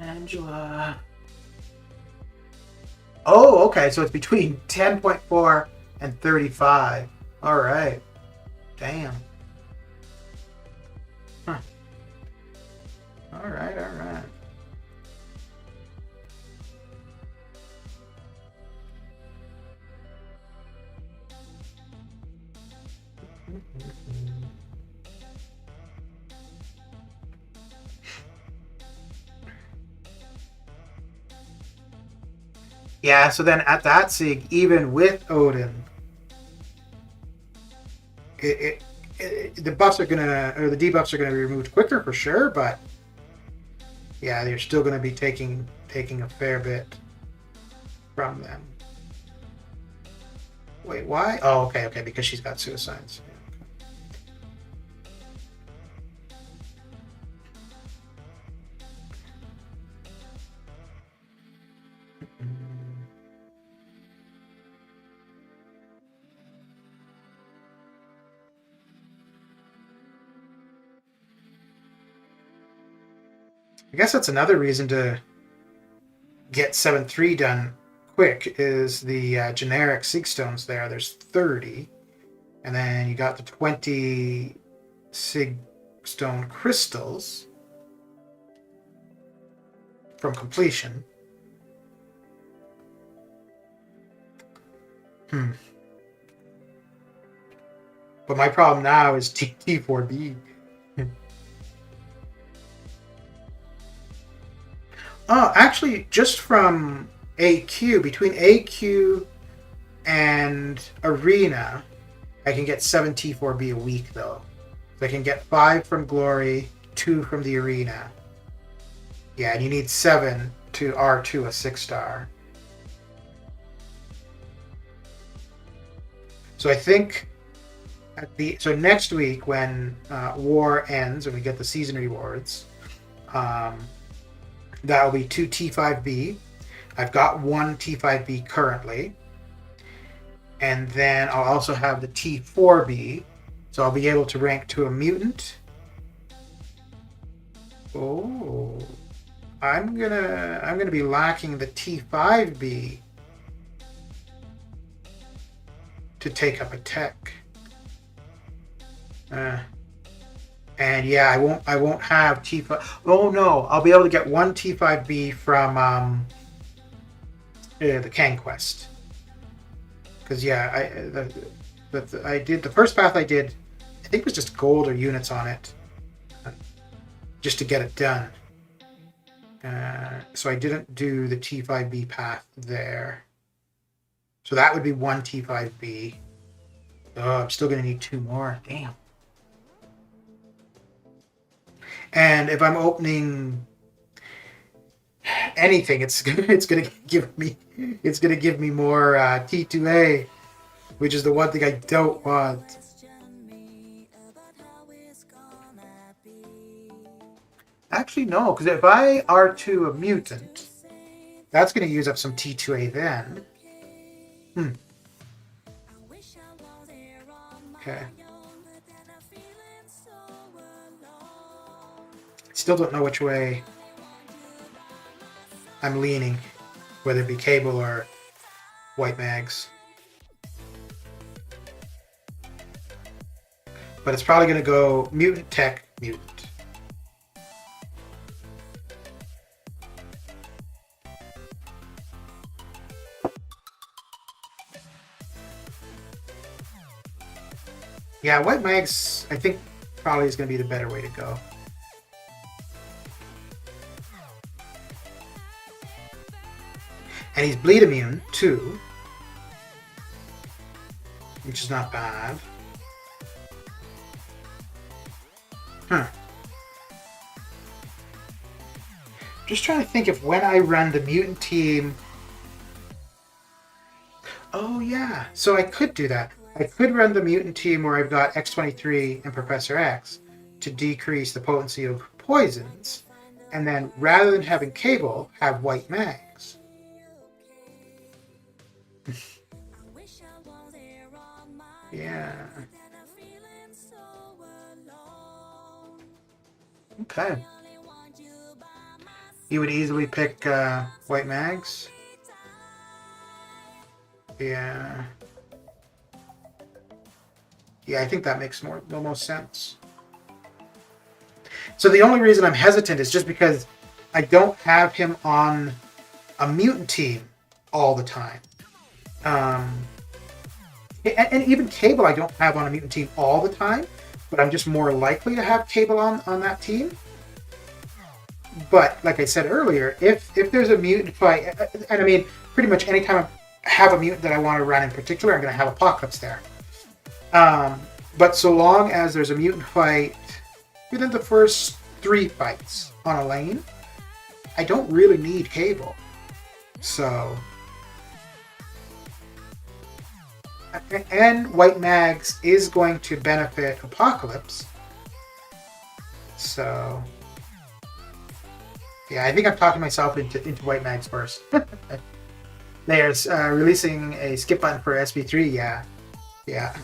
Angela. Oh, okay. So it's between 10.4 and 35. All right. Damn. Huh. All right. Yeah, so then at that SIG, even with Odin, the buffs are gonna, or the debuffs are gonna be removed quicker for sure, but yeah, they're still gonna be taking a fair bit from them. Wait, why? Oh, okay, because she's got suicides. I guess that's another reason to get 7-3 done quick is the generic SIG stones there. There's 30. And then you got the 20 SIG stone crystals from completion. But my problem now is T4B. Oh, actually, just from AQ, between AQ and Arena, I can get 7 T4B a week, though. So I can get 5 from Glory, 2 from the Arena. Yeah, and you need 7 to R2 a 6-star. So I think so next week when War ends and we get the season rewards, that will be 2 T5B. I've got 1 T5B currently. And then I'll also have the T4B. So I'll be able to rank to a mutant. Oh. I'm gonna be lacking the T5B to take up a tech. And yeah, I won't have T5. Oh no, I'll be able to get 1 T5B from the Kang quest. Because yeah, I did the first path I did think it was just gold or units on it, just to get it done. So I didn't do the T5B path there. So that would be one T5B. Oh, I'm still going to need 2 more. Damn. And if I'm opening anything, it's gonna give me more T2A, which is the one thing I don't want. Actually, no, because if I R2 a mutant, that's going to use up some T2A then. Okay. Still don't know which way I'm leaning, whether it be cable or white mags. But it's probably going to go mutant, tech, mutant. Yeah, white mags, I think, probably is going to be the better way to go. And he's bleed immune, too. Which is not bad. Just trying to think if when I run the mutant team... Oh, yeah. So I could do that. I could run the mutant team where I've got X23 and Professor X to decrease the potency of poisons. And then, rather than having cable, have white mags. Yeah. Okay. You would easily pick white mags. Yeah. Yeah, I think that makes the most sense. So the only reason I'm hesitant is just because I don't have him on a mutant team all the time. And even Cable I don't have on a mutant team all the time, but I'm just more likely to have Cable on that team. But like I said earlier, if there's a mutant fight, and I mean, pretty much anytime I have a mutant that I want to run in particular, I'm going to have Apocalypse there. But so long as there's a mutant fight within the first 3 fights on a lane, I don't really need Cable. So... And White Mags is going to benefit Apocalypse. So... Yeah, I think I'm talking myself into White Mags first. There's releasing a skip button for SP3, yeah. Yeah.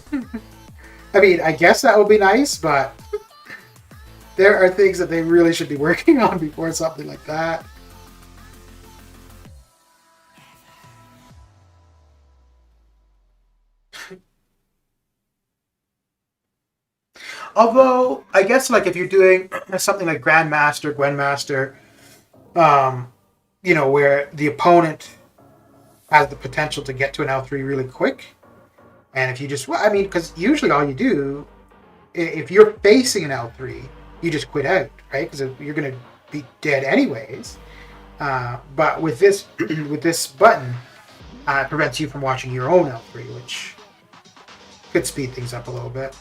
I mean, I guess that would be nice, but there are things that they really should be working on before something like that. Although, I guess like if you're doing something like Grandmaster, Gwenmaster, you know, where the opponent has the potential to get to an L3 really quick, and if you just, well, I mean, because usually all you do, if you're facing an L3, you just quit out, right? Because you're going to be dead anyways. But with this button, it prevents you from watching your own L3, which could speed things up a little bit.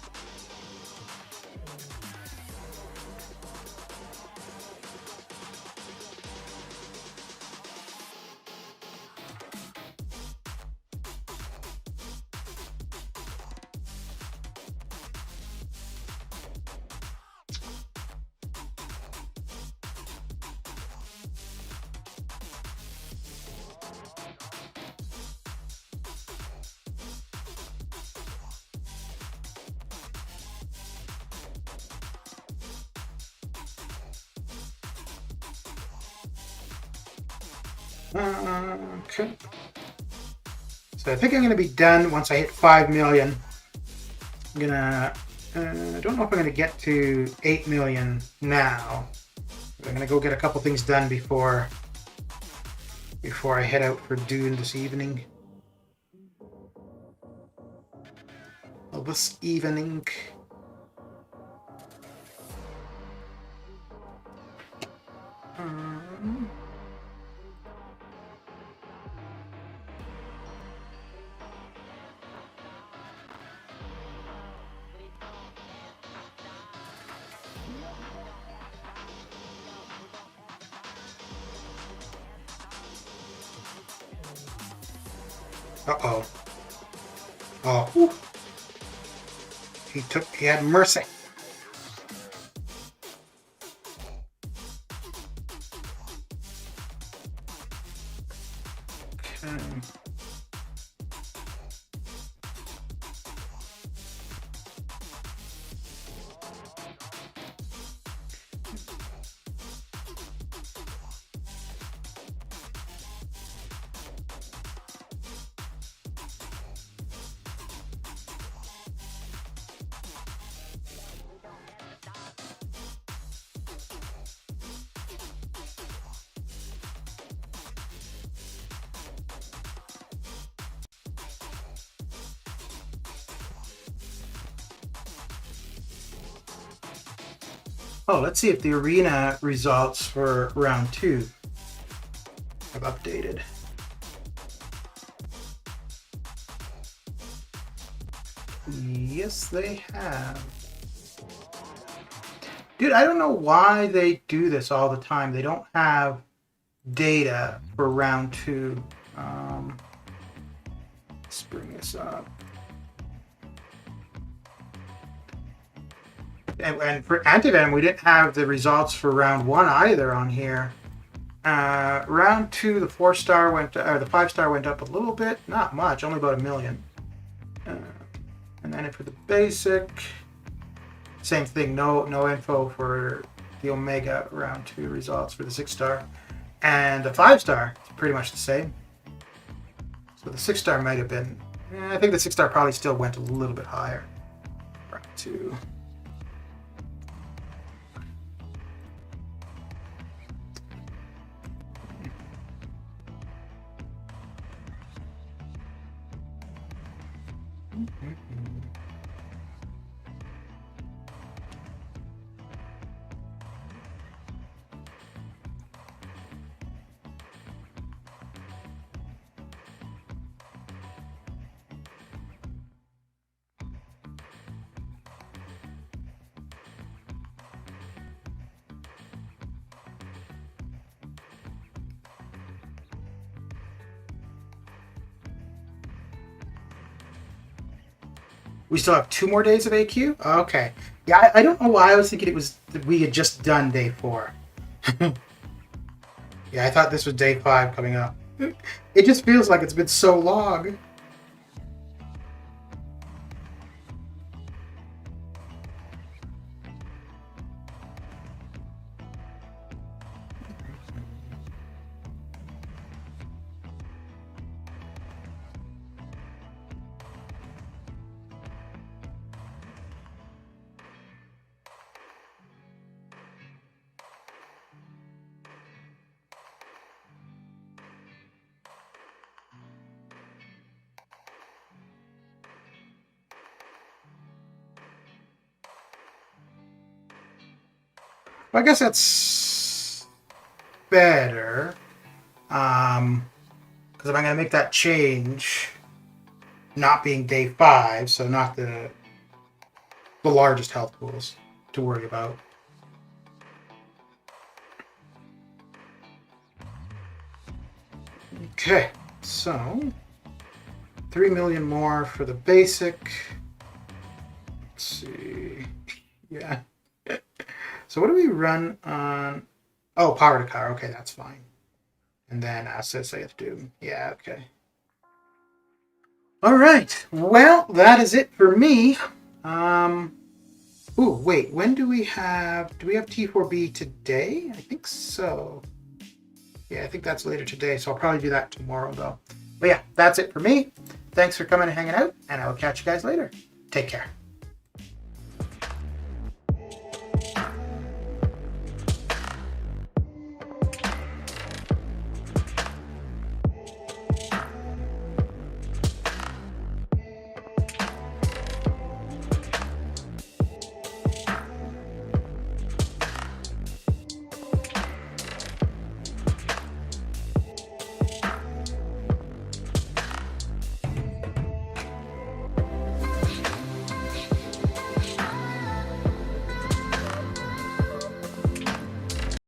Okay. So I think I'm going to be done once I hit 5 million. I'm going to... I don't know if I'm going to get to 8 million now. I'm going to go get a couple things done before I head out for Dune this evening. Well, this evening... Uh-oh. Oh. Whew. He had mercy. Okay. Oh, let's see if the arena results for round 2 have updated. Yes, they have. Dude, I don't know why they do this all the time. They don't have data for round 2. Let's bring this up. And for Antivenom, we didn't have the results for round 1 either on here. Round 2, the 4-star went, or the 5-star went up a little bit, not much, only about 1 million. And then for the basic, same thing, no info for the Omega round 2 results for the 6-star. And the 5-star, it's pretty much the same. So the 6-star might have been, I think the 6-star probably still went a little bit higher. Round 2. We still have 2 more days of AQ? Okay. Yeah, I don't know why I was thinking it was we had just done day 4. Yeah, I thought this was day 5 coming up. It just feels like it's been so long. I guess that's better. Because if I'm going to make that change, not being day 5, so not the largest health pools to worry about. Okay, so 3 million more for the basic. Let's see. Yeah. So what do we run on? Oh, power to car. Okay, that's fine. And then assets I have to do. Yeah, okay. All right. Well, that is it for me. Ooh, wait. When do we have? Do we have T4B today? I think so. Yeah, I think that's later today. So I'll probably do that tomorrow, though. But yeah, that's it for me. Thanks for coming and hanging out, and I will catch you guys later. Take care.